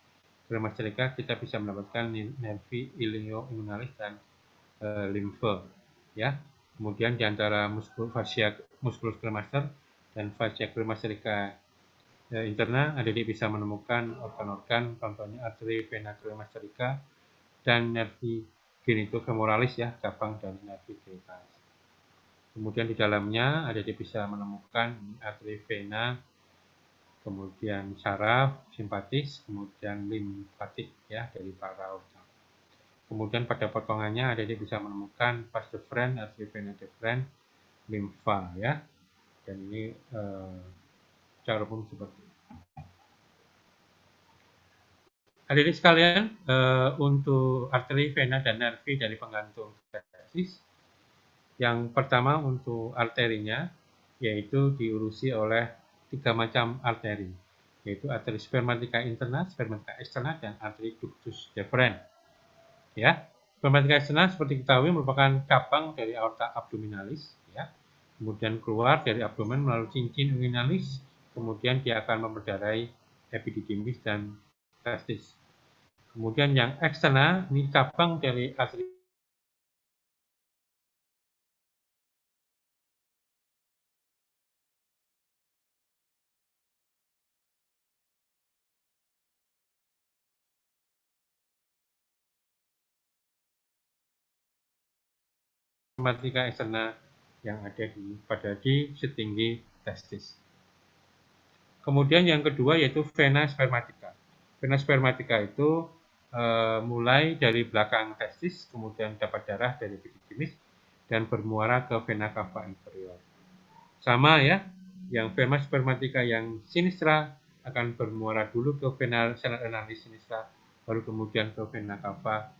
premasterika kita bisa mendapatkan nervi ilioinguinalis dan limfe, ya. Kemudian di antara fascia musculus premaster dan fascia premasterika interna, adik bisa menemukan organ-organ, contohnya arteri vena premasterika dan nervi genitofemoralis, ya, cabang dari nervi genitalis. Kemudian di dalamnya adik bisa menemukan arteri vena, kemudian saraf, simpatis, kemudian limfatik, ya, dari para organ. Kemudian pada potongannya adik bisa menemukan vas deferens, arteri vena deferens, limfa, ya. Dan ini secara umum seperti itu. Adik sekalian, untuk arteri, vena, dan nervi dari penggantung testis, yang pertama untuk arterinya, yaitu diurusi oleh 3 macam arteri, yaitu arteri spermatica interna, spermatica externa, dan arteri ductus deferens. Ya, spermatica externa seperti diketahui merupakan cabang dari aorta abdominalis, ya. Kemudian keluar dari abdomen melalui cincin inguinalis, kemudian dia akan memperdarai epididymis dan testis. Kemudian yang eksterna, ini cabang dari arteri spermatica eksterna yang ada di setinggi testis. Kemudian yang kedua yaitu vena spermatica. Vena spermatica itu mulai dari belakang testis, kemudian dapat darah dari epididymis dan bermuara ke vena cava inferior. Sama, ya, yang vena spermatica yang sinistra akan bermuara dulu ke vena renalis sinistra, baru kemudian ke vena cava,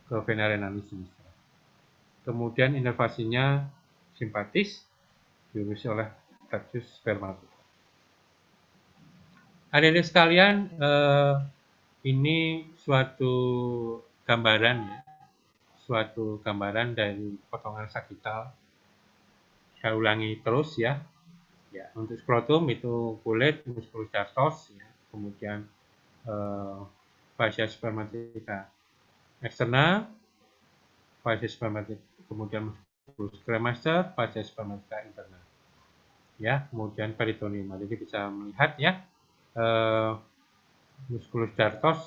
ke vena renalis sinistra. Kemudian inervasinya simpatis, diurusi oleh plexus spermatica. Adik-adik sekalian, ini suatu gambaran, ya, suatu gambaran dari potongan sagital. Saya ulangi terus, ya. Ya, untuk skrotum itu kulit, musculus dartos, ya, kemudian fascia spermatica externa, fascia spermatica, kemudian musculus cremaster, fascia spermatica interna. Ya, kemudian peritoneum. Jadi bisa melihat, ya, musculus dartos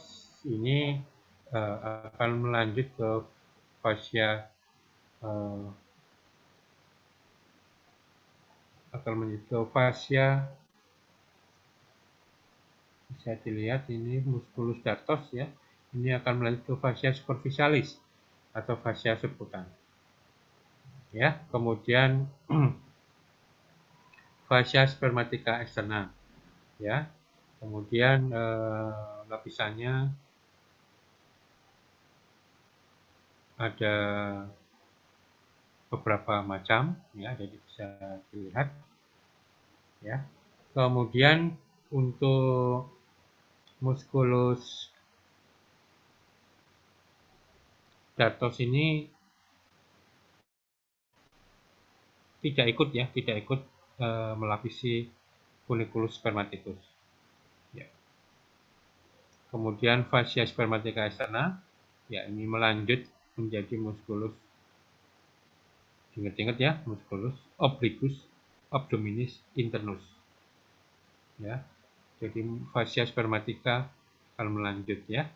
ini akan melanjut ke fascia bisa dilihat ini musculus dartos, ya. Ini akan melanjut ke fascia superficialis atau fascia subcutan. Ya, kemudian fascia spermatica externa, ya. Kemudian lapisannya ada beberapa macam, ya, jadi bisa dilihat, ya. Kemudian untuk musculus dartos ini tidak ikut ya, tidak ikut melapisi funiculus spermaticus. Ya. Kemudian fascia spermatica externa, ya ini melanjut menjadi musculus, ingat-ingat ya, musculus obliquus abdominis internus. Ya, jadi fascia spermatica akan melanjut ya.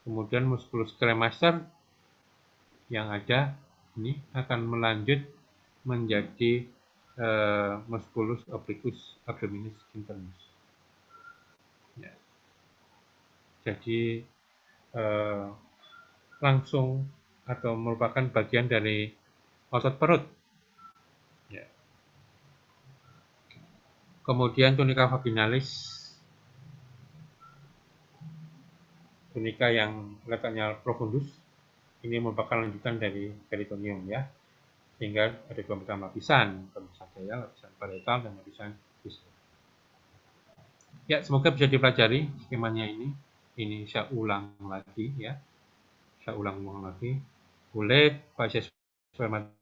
Kemudian musculus cremaster yang ada ini akan melanjut menjadi musculus obliquus abdominis internus. Ya. Jadi langsung atau merupakan bagian dari otot perut. Ya. Kemudian tunica vaginalis, tunica yang letaknya profundus, ini merupakan lanjutan dari peritoneum ya, sehingga ada dua macam lapisan daya, lapisan parietal dan lapisan visceral. Ya, semoga bisa dipelajari skemanya ini. Ini saya ulang lagi ya, saya ulang lagi. Kulit, fascia spermatica,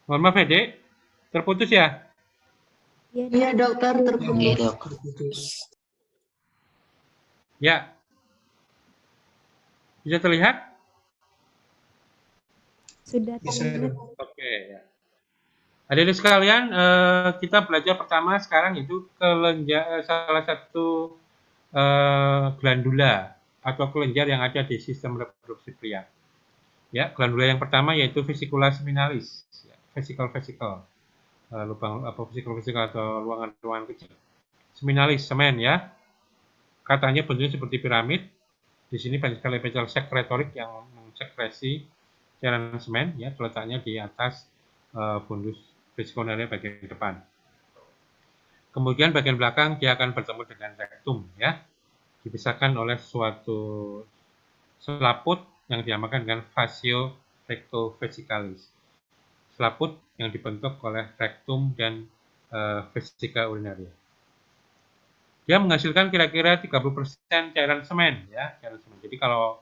mohon maaf ya dek, terputus ya? Iya dokter, terputus. Ya, bisa terlihat? Sudah terlihat. Oke ya. Hadirin sekalian, kita belajar pertama sekarang itu salah satu glandula atau kelenjar yang ada di sistem reproduksi pria. Ya, glandula yang pertama yaitu vesicula seminalis, ya, vesikel, lubang apa vesikel atau ruangan kecil. Seminalis, semen ya. Katanya bentuknya seperti piramid. Di sini banyak sekali pecel sekretorik yang mensekresi cairan semen, ya, letaknya di atas fundus vesicularia bagian depan. Kemudian bagian belakang dia akan bertemu dengan rektum, ya, dipisahkan oleh suatu selaput yang dinamakan dengan fascio rectovesicalis. Selaput yang dibentuk oleh rektum dan vesika urinaria. Dia menghasilkan kira-kira 30% cairan semen, ya, cairan semen. Jadi kalau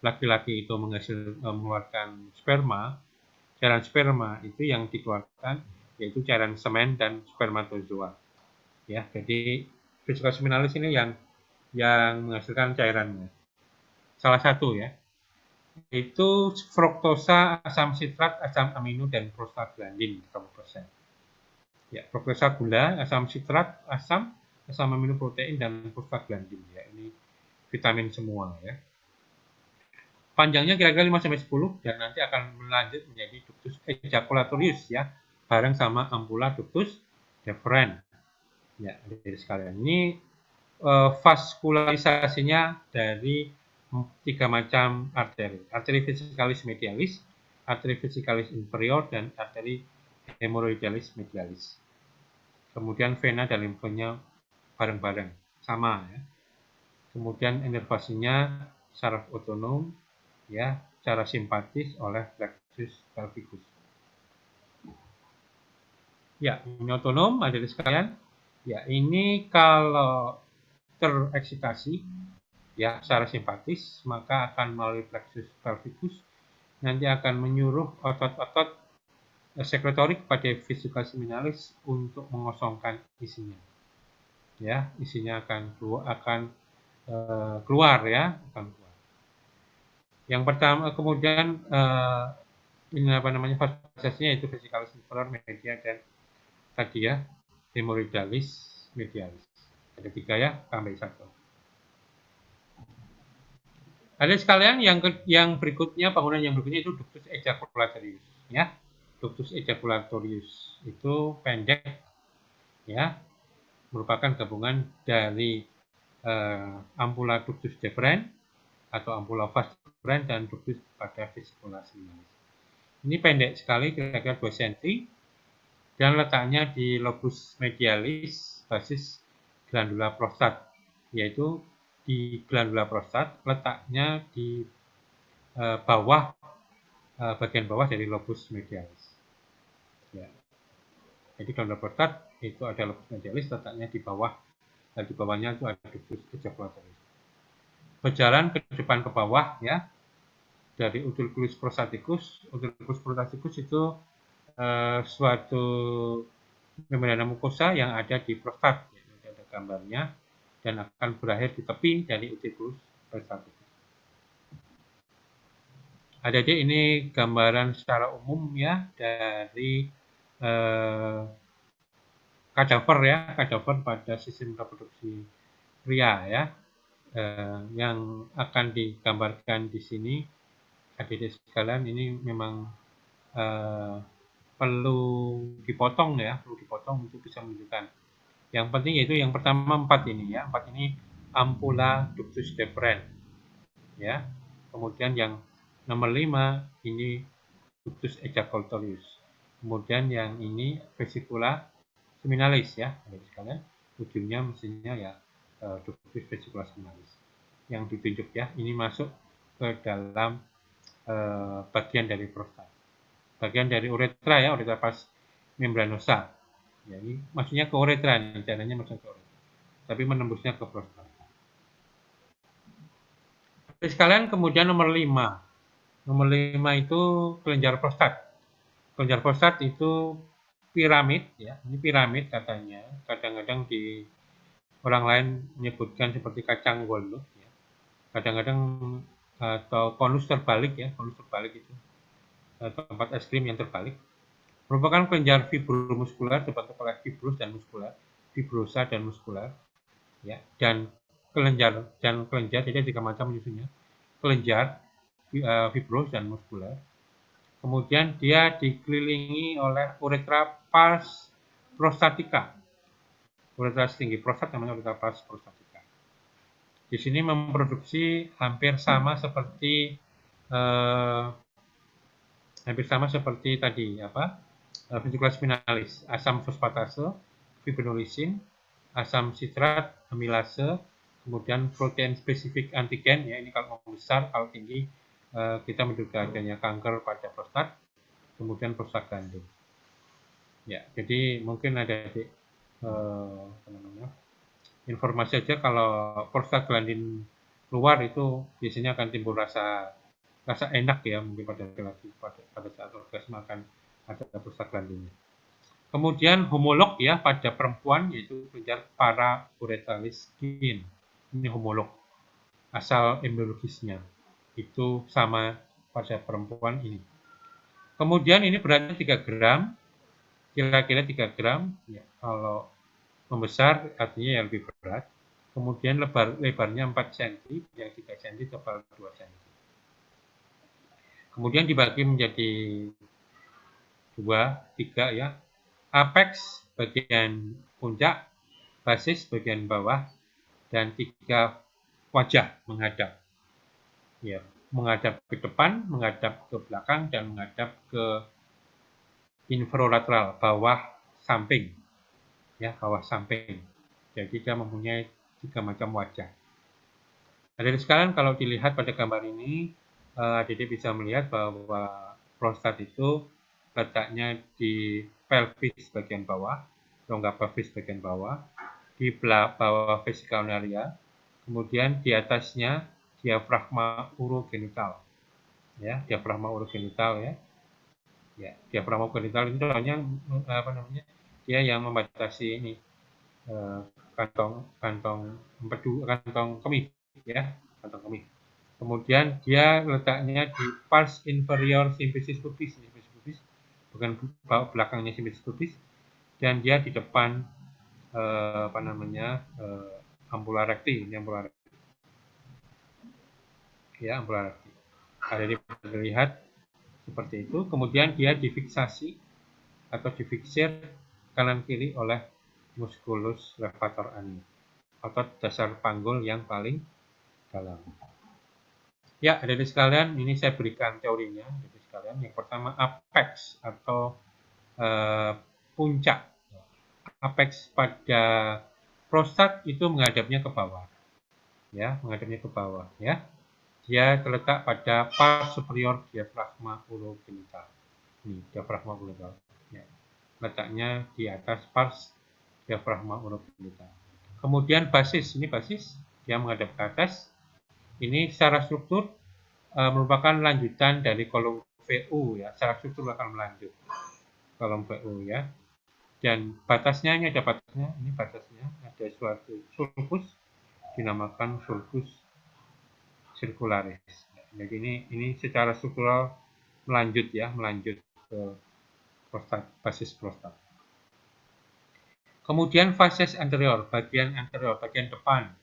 laki-laki itu mengeluarkan sperma, cairan sperma itu yang dikeluarkan yaitu cairan semen dan spermatozoa. Ya, jadi vesicula seminalis ini yang menghasilkan cairannya. Salah satu ya, itu fruktosa, asam sitrat, asam amino dan prostaglandin 30%. Ya, fruktosa gula, asam sitrat, asam amino protein dan prostaglandin ya. Ini vitamin semua ya. Panjangnya kira-kira 5-10 dan nanti akan melanjut menjadi ductus ejaculatorius ya, bareng sama ampulla ductus deferens. Ya, dari sekalian. Ini vaskularisasinya dari 3 macam arteri. Arteri vesicalis medialis, arteri vesicalis inferior, dan arteri hemorrhoidalis medialis. Kemudian vena dan limfonya bareng-bareng, sama ya. Kemudian inervasinya saraf otonom, ya, secara simpatis oleh plexus pelvikus. Ya, ini otonom, adik sekalian. Ya, ini kalau tereksitasi, ya, secara simpatis, maka akan melalui plexus pelvikus, nanti akan menyuruh otot-otot sekretorik pada vesicula seminalis untuk mengosongkan isinya. Ya, isinya akan keluar ya, akan keluar. Yang pertama, kemudian ini apa namanya, fasesnya yaitu vesicula inferior, media, dan tadi ya, hemorrhoidalis medialis. Ada 3 ya, tambah 1. Ada sekalian yang berikutnya, bangunan yang berikutnya itu ductus ejaculatorius ya. Ductus ejaculatorius itu pendek ya, merupakan gabungan dari ampula ductus deferens atau ampula vas deferens dan ductus pada vesicula seminalis. Ini pendek sekali, kira-kira 2 cm, dan letaknya di lobus medialis basis glandula prostat, yaitu di glandula prostat, letaknya di bawah, bagian bawah dari lobus medialis. Ya. Jadi glandula prostat itu ada lobus medialis, letaknya di bawah, dan di bawahnya itu ada ductus ejaculatorius. Berjalan ke depan ke bawah ya, dari utriculus prostaticus. Utriculus prostaticus itu suatu membrana mukosa yang ada di prostat, ya, ada gambarnya, dan akan berakhir di tepi dari utriculus prostaticus. Adik-adik, ini gambaran secara umum ya dari kadaver ya, kadaver pada sistem reproduksi pria ya. Yang akan digambarkan di sini, adik-adik sekalian, ini memang perlu dipotong ya, perlu dipotong untuk bisa menunjukkan. Yang penting yaitu yang pertama 4 ini ya, 4 ini ampula ductus deferens ya. Kemudian yang nomor 5 ini ductus ejaculatorius. Kemudian yang ini vesicula seminalis ya, adik sekalian. Ujungnya mestinya ya ductus vesicula seminalis. Yang ditunjuk ya, ini masuk ke dalam bagian dari prostat. Bagian dari uretra ya, uretra pars membranosa. Ya, ini maksudnya ke uretra, caranya masuk ke uretra. Tapi menembusnya ke prostat. Jadi sekalian, kemudian nomor 5. Nomor 5 itu kelenjar prostat. Kelenjar prostat itu piramid ya. Ini piramid katanya. Kadang-kadang di orang lain menyebutkan seperti kacang golok ya. Kadang-kadang atau konus terbalik ya, konus terbalik itu. Tempat es krim yang terbalik. Merupakan kelenjar fibromuskular terbentuk oleh fibrus dan muskular, fibrosa dan muskular, ya. Dan kelenjar jadi 3 macam menyusunnya. Kelenjar, fibros dan muskular. Kemudian dia dikelilingi oleh uretra pars prostatica. Uretra setinggi prostat namanya uretra pars prostatica. Di sini memproduksi hampir sama seperti tadi apa? Vesicula seminalis, asam fosfatase, fibrinolysin, asam sitrat, amilase, kemudian protein spesifik antigen ya, ini kalau membesar, kalau tinggi kita menduga adanya kanker pada prostat, kemudian prostaglandin. Ya, jadi mungkin ada informasi aja kalau prostaglandin keluar itu biasanya akan timbul rasa enak ya, mungkin pada saat orgasme akan ada prostaglandinnya. Kemudian homolog ya pada perempuan yaitu kelenjar parauretralis skin. Ini homolog. Asal embriologisnya itu sama pada perempuan ini. Kemudian ini beratnya 3 gram. Kira-kira 3 gram ya. Kalau membesar artinya yang lebih berat. Kemudian lebarnya 4 cm, yang 3 cm tebal 2 cm. Kemudian dibagi menjadi 2, 3 ya. Apex bagian puncak, basis bagian bawah, dan 3 wajah menghadap. Ya, menghadap ke depan, menghadap ke belakang, dan menghadap ke inferolateral, bawah samping. Ya, bawah samping. Jadi dia mempunyai 3 macam wajah. Adik sekalian, kalau dilihat pada gambar ini, adik bisa melihat bahwa prostat itu letaknya di pelvis bagian bawah, rongga pelvis bagian bawah, di bawah vesica urinaria, kemudian di atasnya diafragma urogenital, ya, diafragma urogenital ya. Ya, diafragma urogenital itu hanya dia yang membatasi ini kantong kemih ya, kantong kemih. Kemudian dia letaknya di pars inferior symphysis pubis, bukan belakangnya symphysis pubis, dan dia di depan ampula recti, ini ampula recti. Ya, ampula recti. Ada dilihat seperti itu. Kemudian dia difiksasi atau difiksir kanan kiri oleh musculus levator ani, otot dasar panggul yang paling dalam. Ya, adik sekalian, ini saya berikan teorinya, adik sekalian. Yang pertama apex atau puncak. Apex pada prostat itu menghadapnya ke bawah, ya, menghadapnya ke bawah, ya. Dia terletak pada pars superior diafragma urogenital. Ini diafragma urogenital. Ya. Letaknya di atas pars diafragma urogenital. Kemudian basis, ini basis, dia menghadap ke atas. Ini secara struktur merupakan lanjutan dari kolom VU ya, secara struktur akan melanjut kolom VU ya. Dan batasnya ini ada batasnya, ini batasnya ada suatu sulcus dinamakan sulcus circularis. Jadi ini secara struktural melanjut ya, melanjut ke prostat, basis prostat. Kemudian fases anterior, bagian depan,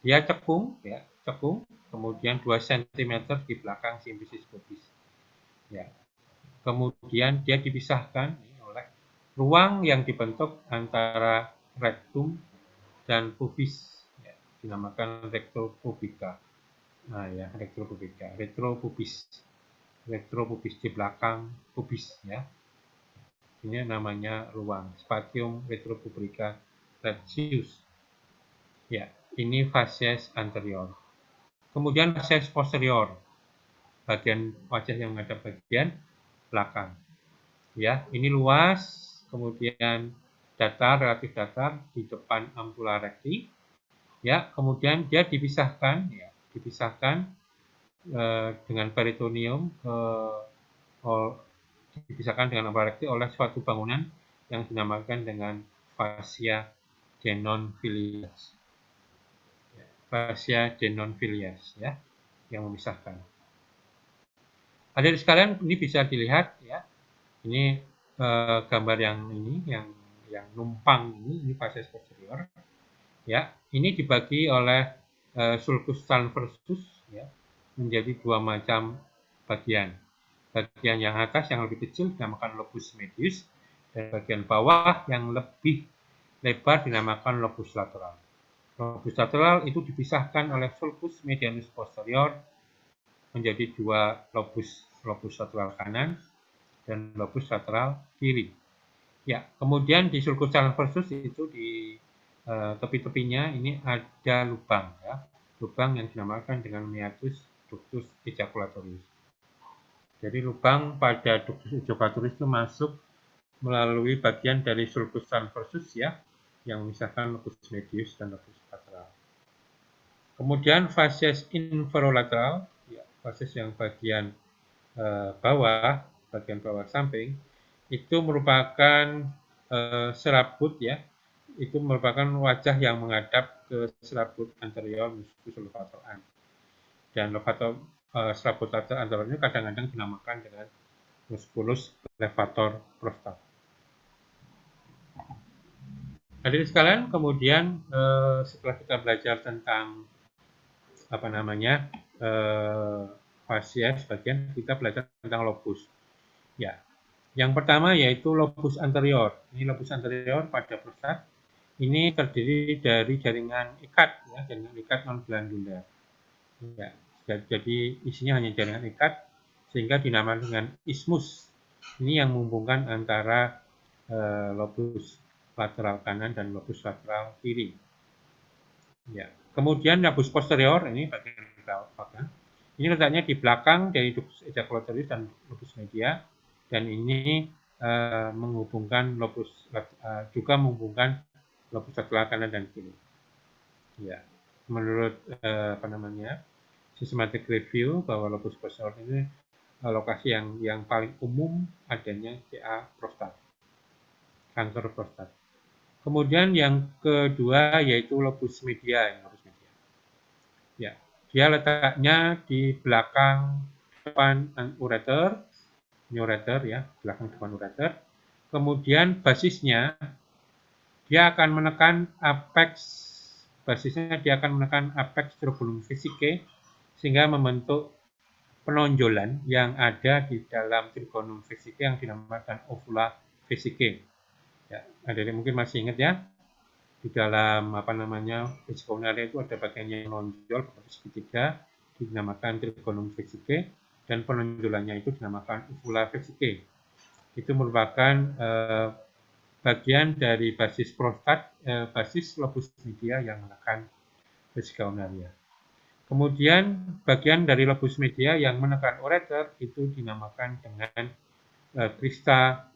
dia cekung ya, cekung, kemudian 2 cm di belakang symphysis pubis. Ya. Kemudian dia dipisahkan oleh ruang yang dibentuk antara rektum dan pubis, ya, dinamakan retropubika. Nah ya, retropubis di belakang pubis ya. Ini namanya ruang spatium retropubica tracheus. Ya, ini fases anterior. Kemudian fases posterior, bagian wajah yang menghadap bagian belakang. Ya, ini luas, kemudian datar, relatif datar di depan ampula recti. Ya, kemudian dia dipisahkan, ya, dengan peritoneum dipisahkan dengan ampula recti oleh suatu bangunan yang dinamakan dengan fascia denon filias. Fascia denon filias ya, yang memisahkan. Adik sekalian, ini bisa dilihat ya. Ini gambar yang ini yang numpang ini fases posterior. Ya, ini dibagi oleh sulcus transversus ya menjadi 2 macam bagian. Bagian yang atas yang lebih kecil dinamakan lobus medius dan bagian bawah yang lebih lebar dinamakan lobus lateral. Lobus lateral itu dipisahkan oleh sulcus medianus posterior menjadi 2 lobus lateral kanan dan lobus lateral kiri. Ya, kemudian di sulcus transversus itu di tepi-tepinya ini ada lubang ya, lubang yang dinamakan dengan meatus ductus ejaculatorius. Jadi lubang pada ductus ejaculatorius itu masuk melalui bagian dari sulcus transversus ya, yang memisahkan lobus medius dan lobus lateral. Kemudian fases inferolateral, ya, fases yang bagian bawah samping, itu merupakan serabut ya, itu merupakan wajah yang menghadap ke serabut anterior musculus levator ani. Dan serabut anterior ini kadang-kadang dinamakan dengan musculus levator prostat. Hadirin sekalian, kemudian setelah kita belajar tentang fasies bagian, kita belajar tentang lobus. Ya, yang pertama yaitu lobus anterior. Ini lobus anterior pada prostat. Ini terdiri dari jaringan ikat, ya, jaringan ikat non glandular. Ya, jadi isinya hanya jaringan ikat sehingga dinamakan dengan ismus. Ini yang menghubungkan antara lobus lateral kanan dan lobus lateral kiri. Ya, Kemudian lobus posterior, ini bagian belakang. Ini letaknya di belakang dari lobus ejaculatorius dan lobus media, dan ini menghubungkan lobus juga menghubungkan lobus lateral kanan dan kiri. Ya, menurut systematic review bahwa lobus posterior ini lokasi yang paling umum adanya CA prostat, kanker prostat. Kemudian yang kedua yaitu lobus media. Ya, dia letaknya di belakang depan ureter, ini ureter ya, belakang depan ureter. Kemudian basisnya dia akan menekan apex turbulum vesicae sehingga membentuk penonjolan yang ada di dalam trigonum vesicae yang dinamakan ovula vesicae. Ya, adik-adik mungkin masih ingat ya, di dalam vesiconalia itu ada bagian yang menonjol seperti segitiga dinamakan trigonum vesicae, dan penonjolannya itu dinamakan ovula vesicae. Itu merupakan bagian dari basis prostat, basis lobus media yang menekan vesiconalia. Kemudian bagian dari lobus media yang menekan ureter itu dinamakan dengan crista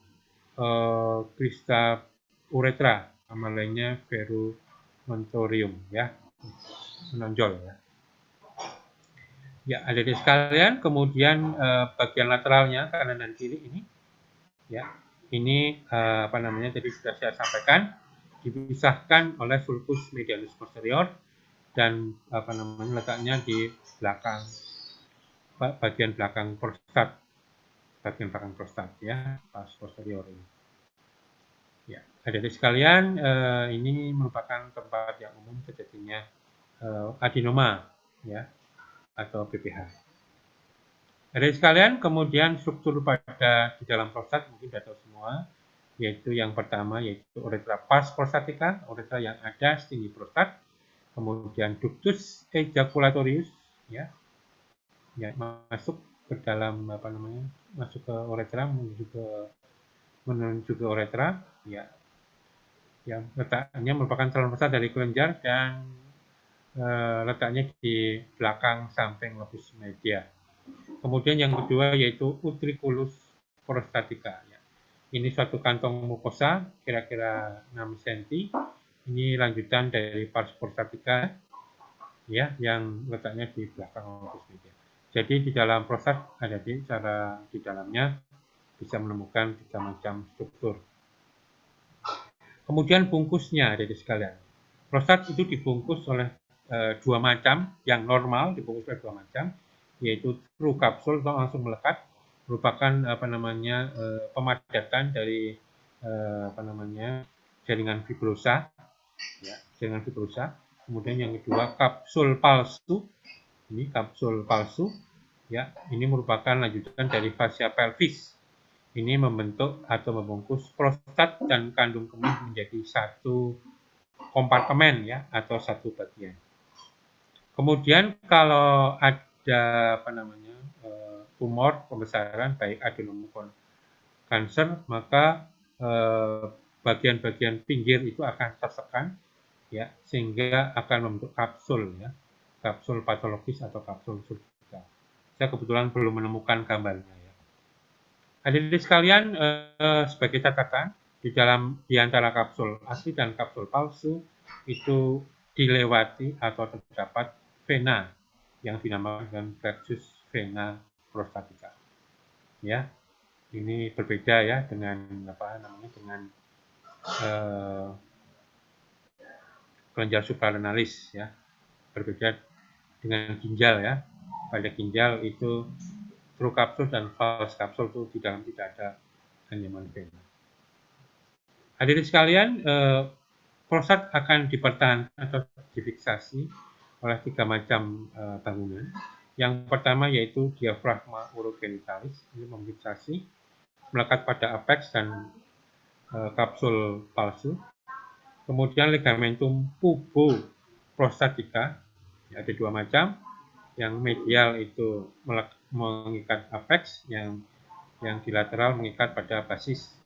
uretra, nama lainnya verumentorium ya, menonjol ya. Ya, ada di sekalian. Kemudian bagian lateralnya kanan dan kiri ini ya, ini tadi sudah saya sampaikan, dipisahkan oleh sulcus medialis posterior dan letaknya di belakang bagian belakang prostat ya, pas posterior ini. Ya, adik-adik sekalian, ini merupakan tempat yang umum terjadinya adenoma ya, atau BPH. Adik-adik sekalian, kemudian struktur pada di dalam prostat mungkin sudah tahu semua, yaitu yang pertama yaitu uretra pars prostatica, uretra yang ada setinggi prostat. Kemudian ductus ejaculatorius ya, masuk ke dalam masuk ke uretra, menuju ke uretra ya, yang letaknya merupakan saluran prostat dari kelenjar dan letaknya di belakang samping lobus media. Kemudian yang kedua yaitu utriculus prostatica ya. Ini suatu kantong mukosa kira-kira 6 cm. Ini lanjutan dari pars prostatica ya, yang letaknya di belakang lobus media. Jadi di dalam prostat ada di dalamnya bisa menemukan 3 macam struktur. Kemudian bungkusnya ada di sekalian. Prostat itu dibungkus oleh 2 macam, yang normal dibungkus oleh 2 macam, yaitu true kapsul atau langsung melekat, merupakan pemadatan dari jaringan fibrosa, ya, jaringan fibrosa. Kemudian yang kedua kapsul palsu, ini kapsul palsu, ya, ini merupakan lanjutan dari fascia pelvis. Ini membentuk atau membungkus prostat dan kandung kemih menjadi satu kompartemen ya, atau satu bagian. Kemudian kalau ada tumor pembesaran baik adenom kanker, maka bagian-bagian pinggir itu akan tersekan ya, sehingga akan membentuk kapsul ya, kapsul patologis atau kapsul surgikal. Saya kebetulan belum menemukan gambarnya ya. Adik-adik sekalian, sebagai catatan, di antara kapsul asli dan kapsul palsu itu dilewati atau terdapat vena yang dinamakan plexus vena prostatica. Ya, ini berbeda ya dengan dengan kelenjar suprarenalis ya, berbeda dengan ginjal ya. Pada ginjal itu true kapsul dan false kapsul itu di dalam tidak ada anyaman vena. Hadirin sekalian, prostat akan dipertahankan atau difiksasi oleh 3 macam bangunan. Yang pertama yaitu diafragma urogenitalis, ini memfiksasi melekat pada apex dan kapsul palsu. Kemudian ligamentum puboprostatica, ada 2 macam. Yang medial itu mengikat apex, yang di lateral mengikat pada basis.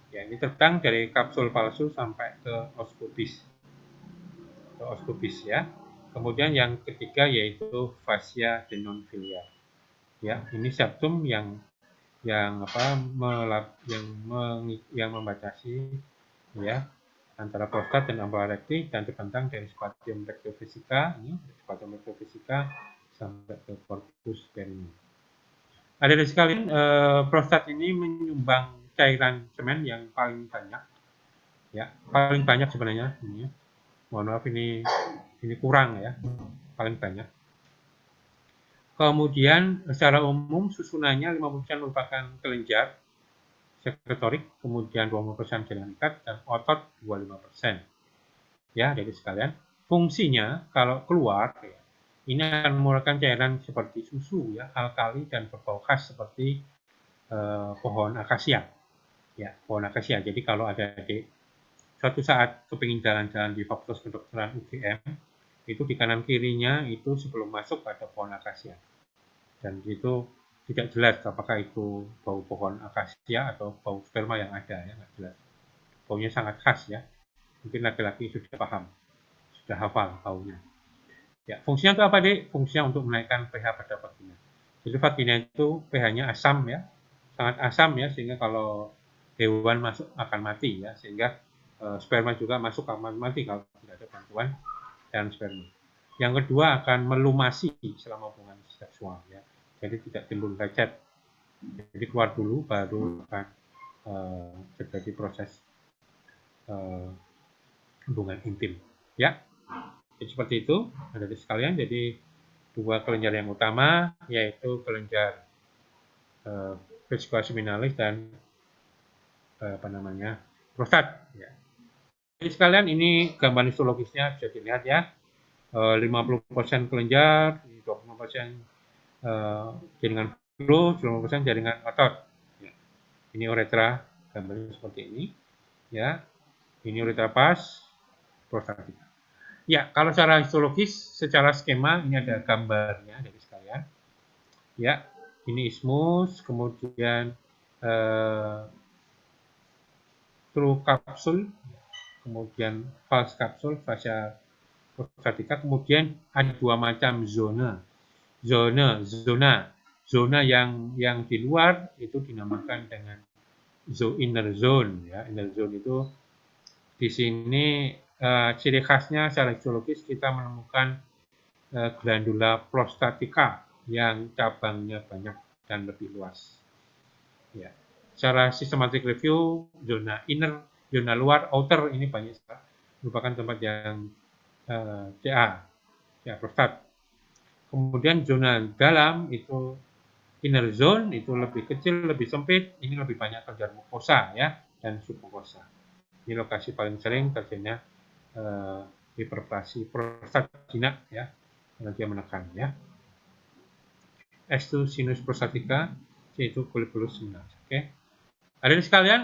Ya, ini terbang dari kapsul palsu sampai ke oskopis ya. Kemudian yang ketiga yaitu fascia denonfiliar. Ya, ini septum yang membatasi ya antara prostat dan ampela rekti dan terbentang dari spatium rectovesica sampai ke corpus perineum. Ada sekalian, prostat ini menyumbang cairan semen yang paling banyak, ya paling banyak sebenarnya ini. Mohon maaf ini kurang ya, paling banyak. Kemudian secara umum susunannya 50% merupakan kelenjar sekretorik, kemudian 20% jaringan ikat dan otot 25%. Ya, jadi sekalian fungsinya kalau keluar ya, ini akan mengeluarkan cairan seperti susu ya, alkali dan berbau khas seperti pohon akasia. Ya, pohon akasia. Jadi kalau ada di suatu saat kepingin jalan-jalan di Fakultas Kedokteran UGM, itu di kanan kirinya itu sebelum masuk ada pohon akasia. Dan itu tidak jelas apakah itu bau pohon akasia atau bau sperma yang ada ya, nggak jelas. Baunya sangat khas ya. Mungkin laki-laki sudah paham, sudah hafal baunya. Ya, fungsinya itu apa, Dek? Fungsinya untuk menaikkan pH pada vagina. Jadi vagina itu pH-nya asam ya, sangat asam ya, sehingga kalau hewan masuk akan mati ya, sehingga sperma juga masuk akan mati kalau tidak ada bantuan dan sperma. Yang kedua akan melumasi selama hubungan seksual ya, jadi tidak timbul lecet. Jadi keluar dulu baru akan terjadi proses hubungan intim ya. Jadi seperti itu, ada sekalian. Jadi dua kelenjar yang utama yaitu kelenjar vesicularis dan prostat. Ya. Jadi sekalian ini gambar histologisnya bisa dilihat ya. 50% kelenjar, 20% jaringan fluid, 20% jaringan otot. Ya. Ini uretra, gambarnya seperti ini. Ya, ini uretra pas, prostatika. Ya, kalau secara histologis, secara skema ini ada gambarnya dari sekalian. Ya, ini ismus, kemudian true kapsul, kemudian false kapsul, fascia prostatika, kemudian ada dua macam zona yang di luar itu dinamakan dengan inner zone ya. Inner zone itu di sini ciri khasnya secara histologis kita menemukan glandula prostatika yang cabangnya banyak dan lebih luas. Ya. Secara systematic review, zona inner, zona luar, outer ini banyak merupakan tempat yang CA prostat. Kemudian zona dalam itu inner zone itu lebih kecil, lebih sempit, ini lebih banyak kelenjar mukosa ya dan submukosa. Ini lokasi paling sering terjadinya hiperplasi prostat jinak ya, karena dia menekan ya. S2 sinus prostatica, yaitu kulit bulus sebelah. Oke. Hadirin sekalian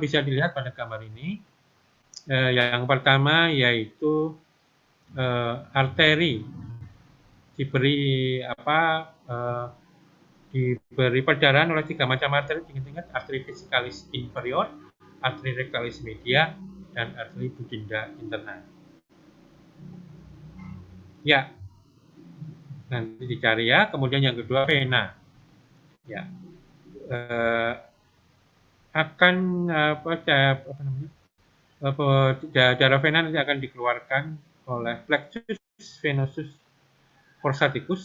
bisa dilihat pada gambar ini. Yang pertama yaitu arteri diberi perdarahan oleh tiga macam arteri. Ingat arteri vesicalis inferior, arteri rectalis media, dan arteri pudenda interna. Ya, nanti dicari ya. Kemudian yang kedua vena. Ya, akan darah vena nanti akan dikeluarkan oleh plexus venosus prostaticus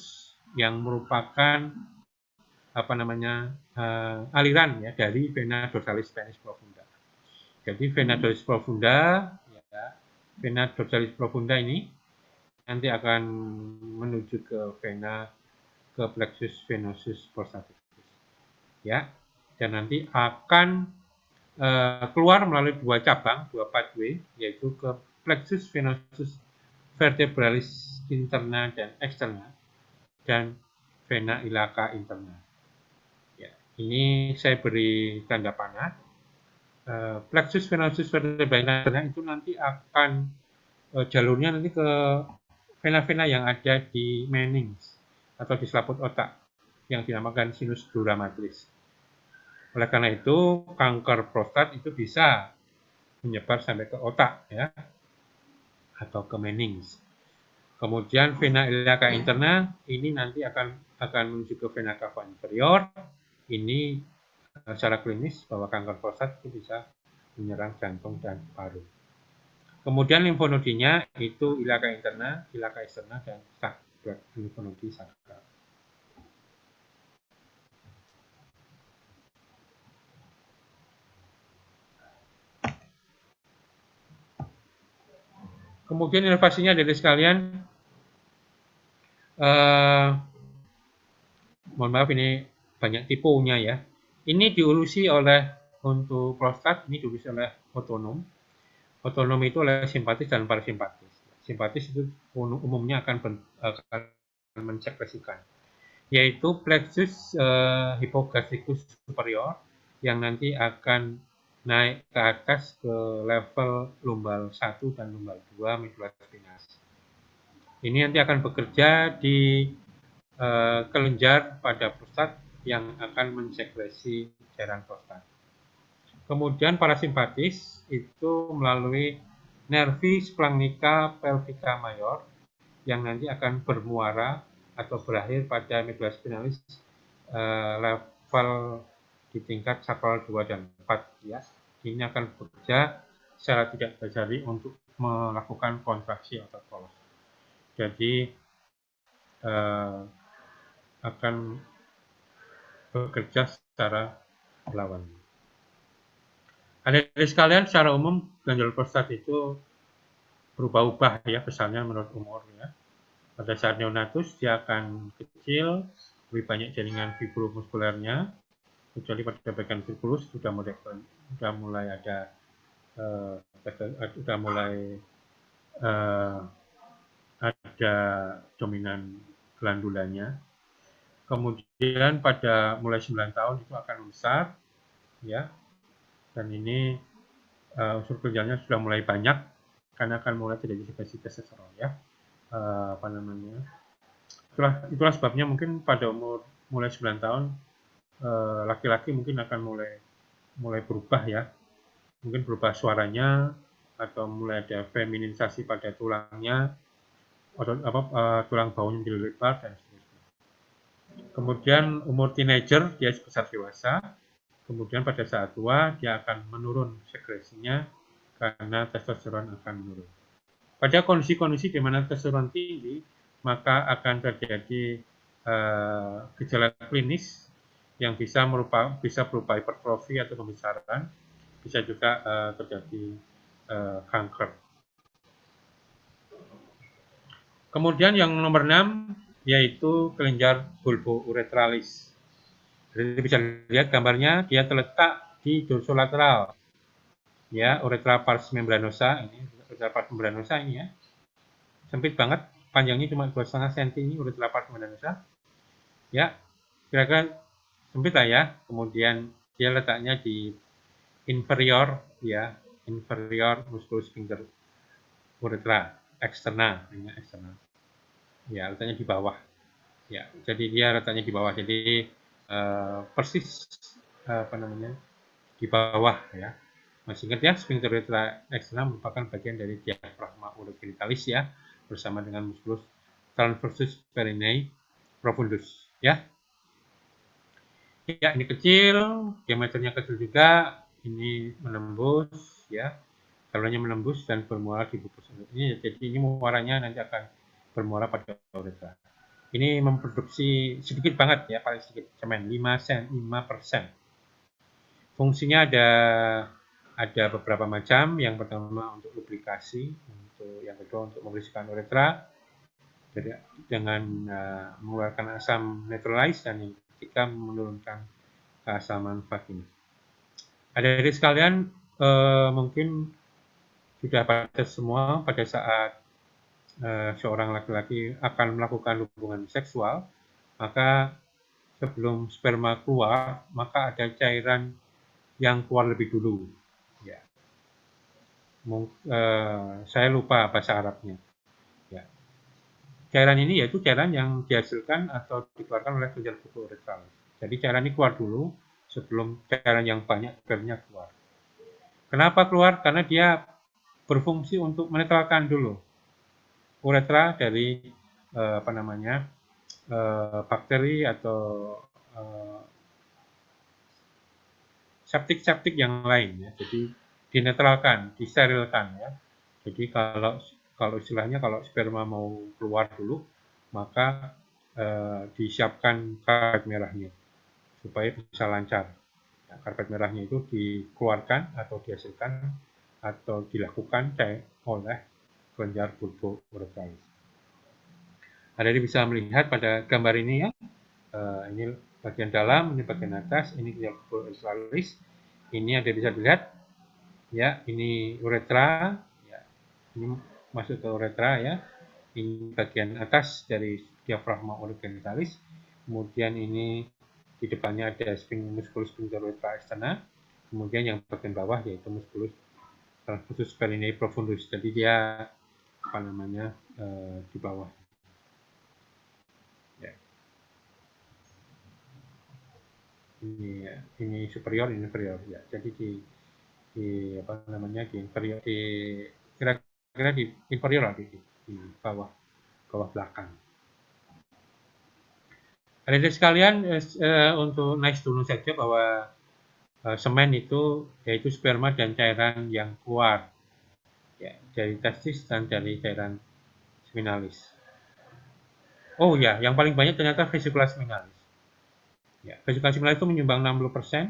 yang merupakan aliran ya dari vena dorsalis penis profunda. Jadi vena dorsalis profunda, ya, vena dorsalis profunda ini nanti akan menuju ke plexus venosus prostaticus, ya, dan nanti akan keluar melalui dua cabang, dua pathway, yaitu ke plexus venosus vertebralis interna dan externa, dan vena ilaka interna. Ya, ini saya beri tanda panah. Plexus venosus vertebralis interna itu nanti akan jalurnya nanti ke vena-vena yang ada di menings atau di selaput otak yang dinamakan sinus dura matrice. Oleh karena itu, kanker prostat itu bisa menyebar sampai ke otak ya, atau ke menings. Kemudian vena iliosa interna ini nanti akan menuju ke vena cava inferior. Ini secara klinis bahwa kanker prostat itu bisa menyerang jantung dan paru. Kemudian limfonodinya itu iliosa interna, iliosa externa, dan subduct limfonodi sakral. Kemudian inovasinya dari sekalian, mohon maaf ini banyak tipunya ya. Ini diurusi oleh untuk prostat, ini diurusi oleh otonom. Otonom itu oleh simpatis dan parasimpatis. Simpatis itu umumnya akan mensekresikan, yaitu plexus hypogastricus superior yang nanti akan naik ke atas ke level lumbal 1 dan lumbal 2 medula spinalis. Ini nanti akan bekerja di kelenjar pada prostat yang akan mensekresi cairan prostat. Kemudian parasimpatis itu melalui nervi splagnica pelvica major yang nanti akan bermuara atau berakhir pada medula spinalis level di tingkat sakral 2 dan 4 ya. Ini akan bekerja secara tidak terjadi untuk melakukan kontraksi otot polos. Jadi akan bekerja secara berlawanan. Adik-adik sekalian, secara umum gangguan prostat itu berubah-ubah ya besarnya menurut umur ya. Pada saat neonatus dia akan kecil, lebih banyak jaringan fibromuskulernya, kecuali pada bagian fibrus sudah mulai ada ada dominan glandulanya. Kemudian pada mulai 9 tahun itu akan besar ya. Dan ini unsur ginjalnya sudah mulai banyak karena akan mulai terjadi sekresi testosteron ya. Itulah sebabnya mungkin pada umur mulai 9 tahun laki-laki mungkin akan mulai berubah ya, mungkin berubah suaranya atau mulai ada feminisasi pada tulangnya atau tulang baunya menjadi lebar dan seterusnya. Kemudian umur teenager dia besar dewasa, kemudian pada saat tua dia akan menurun sekresinya karena testosteron akan menurun. Pada kondisi-kondisi di mana testosteron tinggi, maka akan terjadi gejala klinis yang bisa berupa hipertrofi atau pembesaran, bisa juga terjadi kanker. Kemudian yang nomor 6 yaitu kelenjar bulbouretralis. Jadi bisa lihat gambarnya, dia terletak di dorsolateral. Ya, uretra pars membranosa ini, uretra pars membranosa ini ya. Sempit banget, panjangnya cuma 2,5 cm ini uretra pars membranosa. Ya, kira-kira sempit lah ya. Kemudian dia letaknya di inferior ya, inferior musculus sphincter uretra externa, ini eksternal. Ya, letaknya di bawah. Ya, jadi dia letaknya di bawah. Jadi persis di bawah ya. Masih ingat ya, sphincter uretra externa merupakan bagian dari diafragma urogenitalis ya, bersama dengan musculus transversus perineae profundus ya. Ya, ini kecil, diameternya kecil juga, ini menembus ya, salurannya menembus dan bermuara di pupus. Jadi ini muaranya nanti akan bermuara pada uretra. Ini memproduksi sedikit banget ya, paling sedikit semen 5%. Fungsinya ada beberapa macam. Yang pertama untuk lubrikasi, yang kedua untuk membersihkan uretra dengan mengeluarkan asam neutralize, dan yang ketiga menurunkan keasaman vagina. Adik-adik sekalian, mungkin sudah pada semua pada saat seorang laki-laki akan melakukan hubungan seksual, maka sebelum sperma keluar, maka ada cairan yang keluar lebih dulu. Ya. Saya lupa bahasa Arabnya. Ya. Cairan ini yaitu cairan yang dihasilkan atau dikeluarkan oleh kelenjar bulbouretral. Jadi cairan ini keluar dulu sebelum cairan yang banyak spermanya keluar. Kenapa keluar? Karena dia berfungsi untuk menetralkan dulu uretra dari bakteri atau septik-septik yang lain ya. Jadi dinetralkan, disterilkan ya. Jadi kalau istilahnya kalau sperma mau keluar dulu, maka disiapkan karpet merahnya supaya bisa lancar. Nah, karpet merahnya itu dikeluarkan atau dihasilkan atau dilakukan oleh kelenjar bulbourethralis. Nah, jadi bisa melihat pada gambar ini ya, ini bagian dalam, ini bagian atas, ini kelenjar bulbourethralis. Ini ada bisa dilihat, ya, ini uretra, ya, ini masuk ke uretra ya. Ini bagian atas dari diafragma originalis. Kemudian ini di depannya ada musculus sphincter uretra externa. Kemudian yang bagian bawah yaitu musculus transversus perineal profundus. Jadi dia di bawah. Ya. Ini superior, ini inferior. Ya. Jadi di inferior, kira-kira di inferior lah di bawah belakang. Adik-adik sekalian, untuk nice dulu saja bahwa semen itu yaitu sperma dan cairan yang keluar ya, dari testis dan dari cairan seminalis. Oh ya, yang paling banyak ternyata vesicula seminalis. Ya, vesicula seminalis itu menyumbang 60%,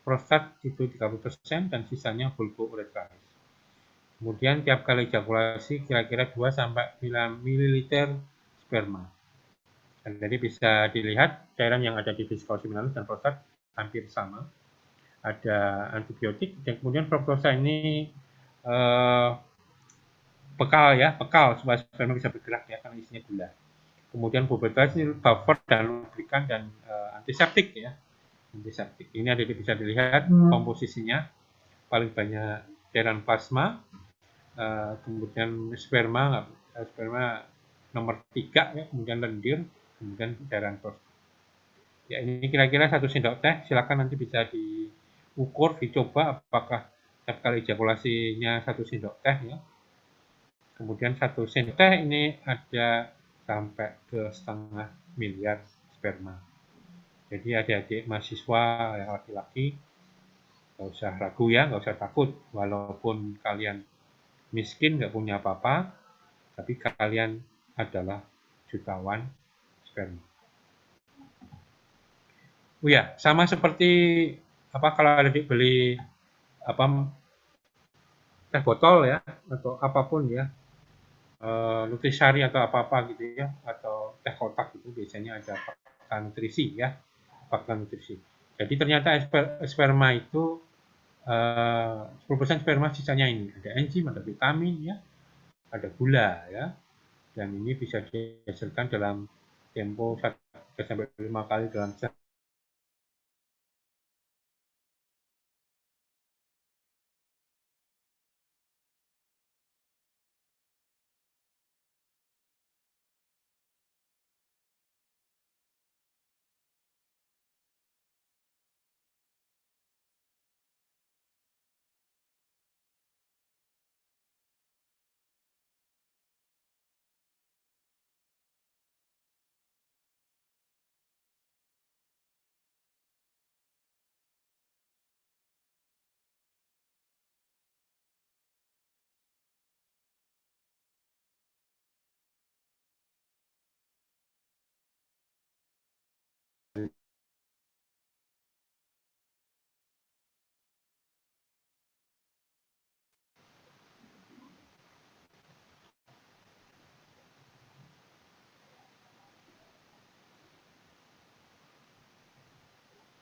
prostat itu 30%, dan sisanya bulbourethralis. Kemudian tiap kali ejakulasi kira-kira 2-9 ml sperma. Dan jadi bisa dilihat cairan yang ada di vesicula seminalis dan prostat hampir sama. Ada antibiotik dan kemudian fruktosa ini bekal supaya sperma bisa bergerak ya karena isinya gula. Kemudian bulbourethralis ini buffer dan lubrikan dan antiseptik ya. Antiseptik. Ini ada bisa dilihat komposisinya paling banyak cairan plasma, kemudian sperma nomor 3 ya, kemudian lendir, kemudian cairan prostat. Ya, ini kira-kira 1 sendok teh, silakan nanti bisa diukur, dicoba apakah setiap kali ejakulasinya 1 sendok teh ya. Kemudian 1 sendok teh ini ada sampai ke 0,5 miliar sperma. Jadi adik-adik mahasiswa yang laki-laki nggak usah ragu ya, nggak usah takut. Walaupun kalian miskin, nggak punya apa-apa, tapi kalian adalah jutawan sperma. Oh ya, sama seperti kalau adik beli teh botol ya atau apapun ya, nutrisari atau apa-apa gitu ya, atau teh kotak itu biasanya ada fakta nutrisi ya, fakta nutrisi. Jadi ternyata sperma itu 10% sperma sisanya ini ada enzim, ada vitamin ya, ada gula ya, dan ini bisa dihasilkan dalam tempo 1-5 kali dalam sehari.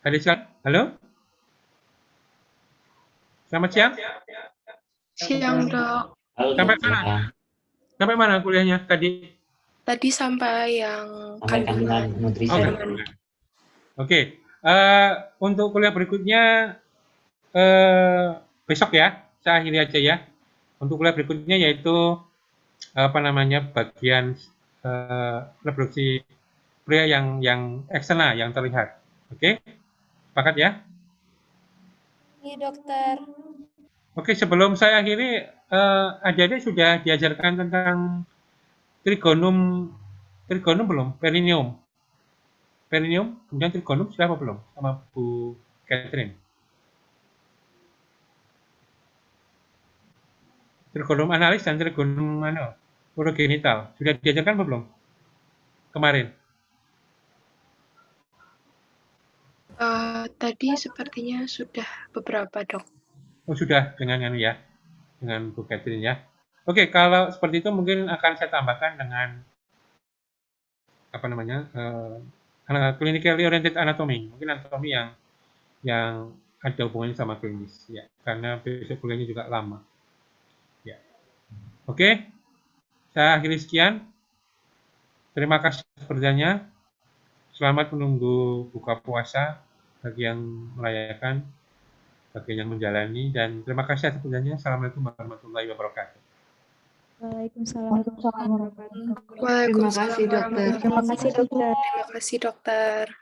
Halo? Selamat siang. Siang, Dok. Sampai mana? Sampai mana kuliahnya tadi? Tadi sampai yang kandungan nutrisi. Oke. Untuk kuliah berikutnya besok ya, saya akhiri aja ya. Untuk kuliah berikutnya yaitu bagian reproduksi pria yang eksternal, yang terlihat. Oke? Sepakat ya? Iya, dokter. Oke, sebelum saya akhiri, adik-adik sudah diajarkan tentang Trigonum belum, perineum, kemudian trigonum sudah apa belum sama Bu Catherine? Trigonum analis dan trigonum mana? Urogenital sudah diajarkan apa belum kemarin? Tadi sepertinya sudah beberapa, Dok. Oh sudah dengan Bu Catherine ya. Oke, kalau seperti itu mungkin akan saya tambahkan dengan apa namanya clinically oriented anatomy, mungkin anatomi yang ada hubungannya sama klinis ya, karena besok kuliahnya juga lama. Ya, oke, saya akhiri sekian. Terima kasih sepertinya. Selamat menunggu buka puasa bagi yang merayakan, bagi yang menjalani, dan terima kasih atas perhatiannya. Assalamualaikum warahmatullahi wabarakatuh. Waalaikumsalam warahmatullahi wabarakatuh. Terima kasih, dokter. Terima kasih, dokter. Terima kasih, Dokter.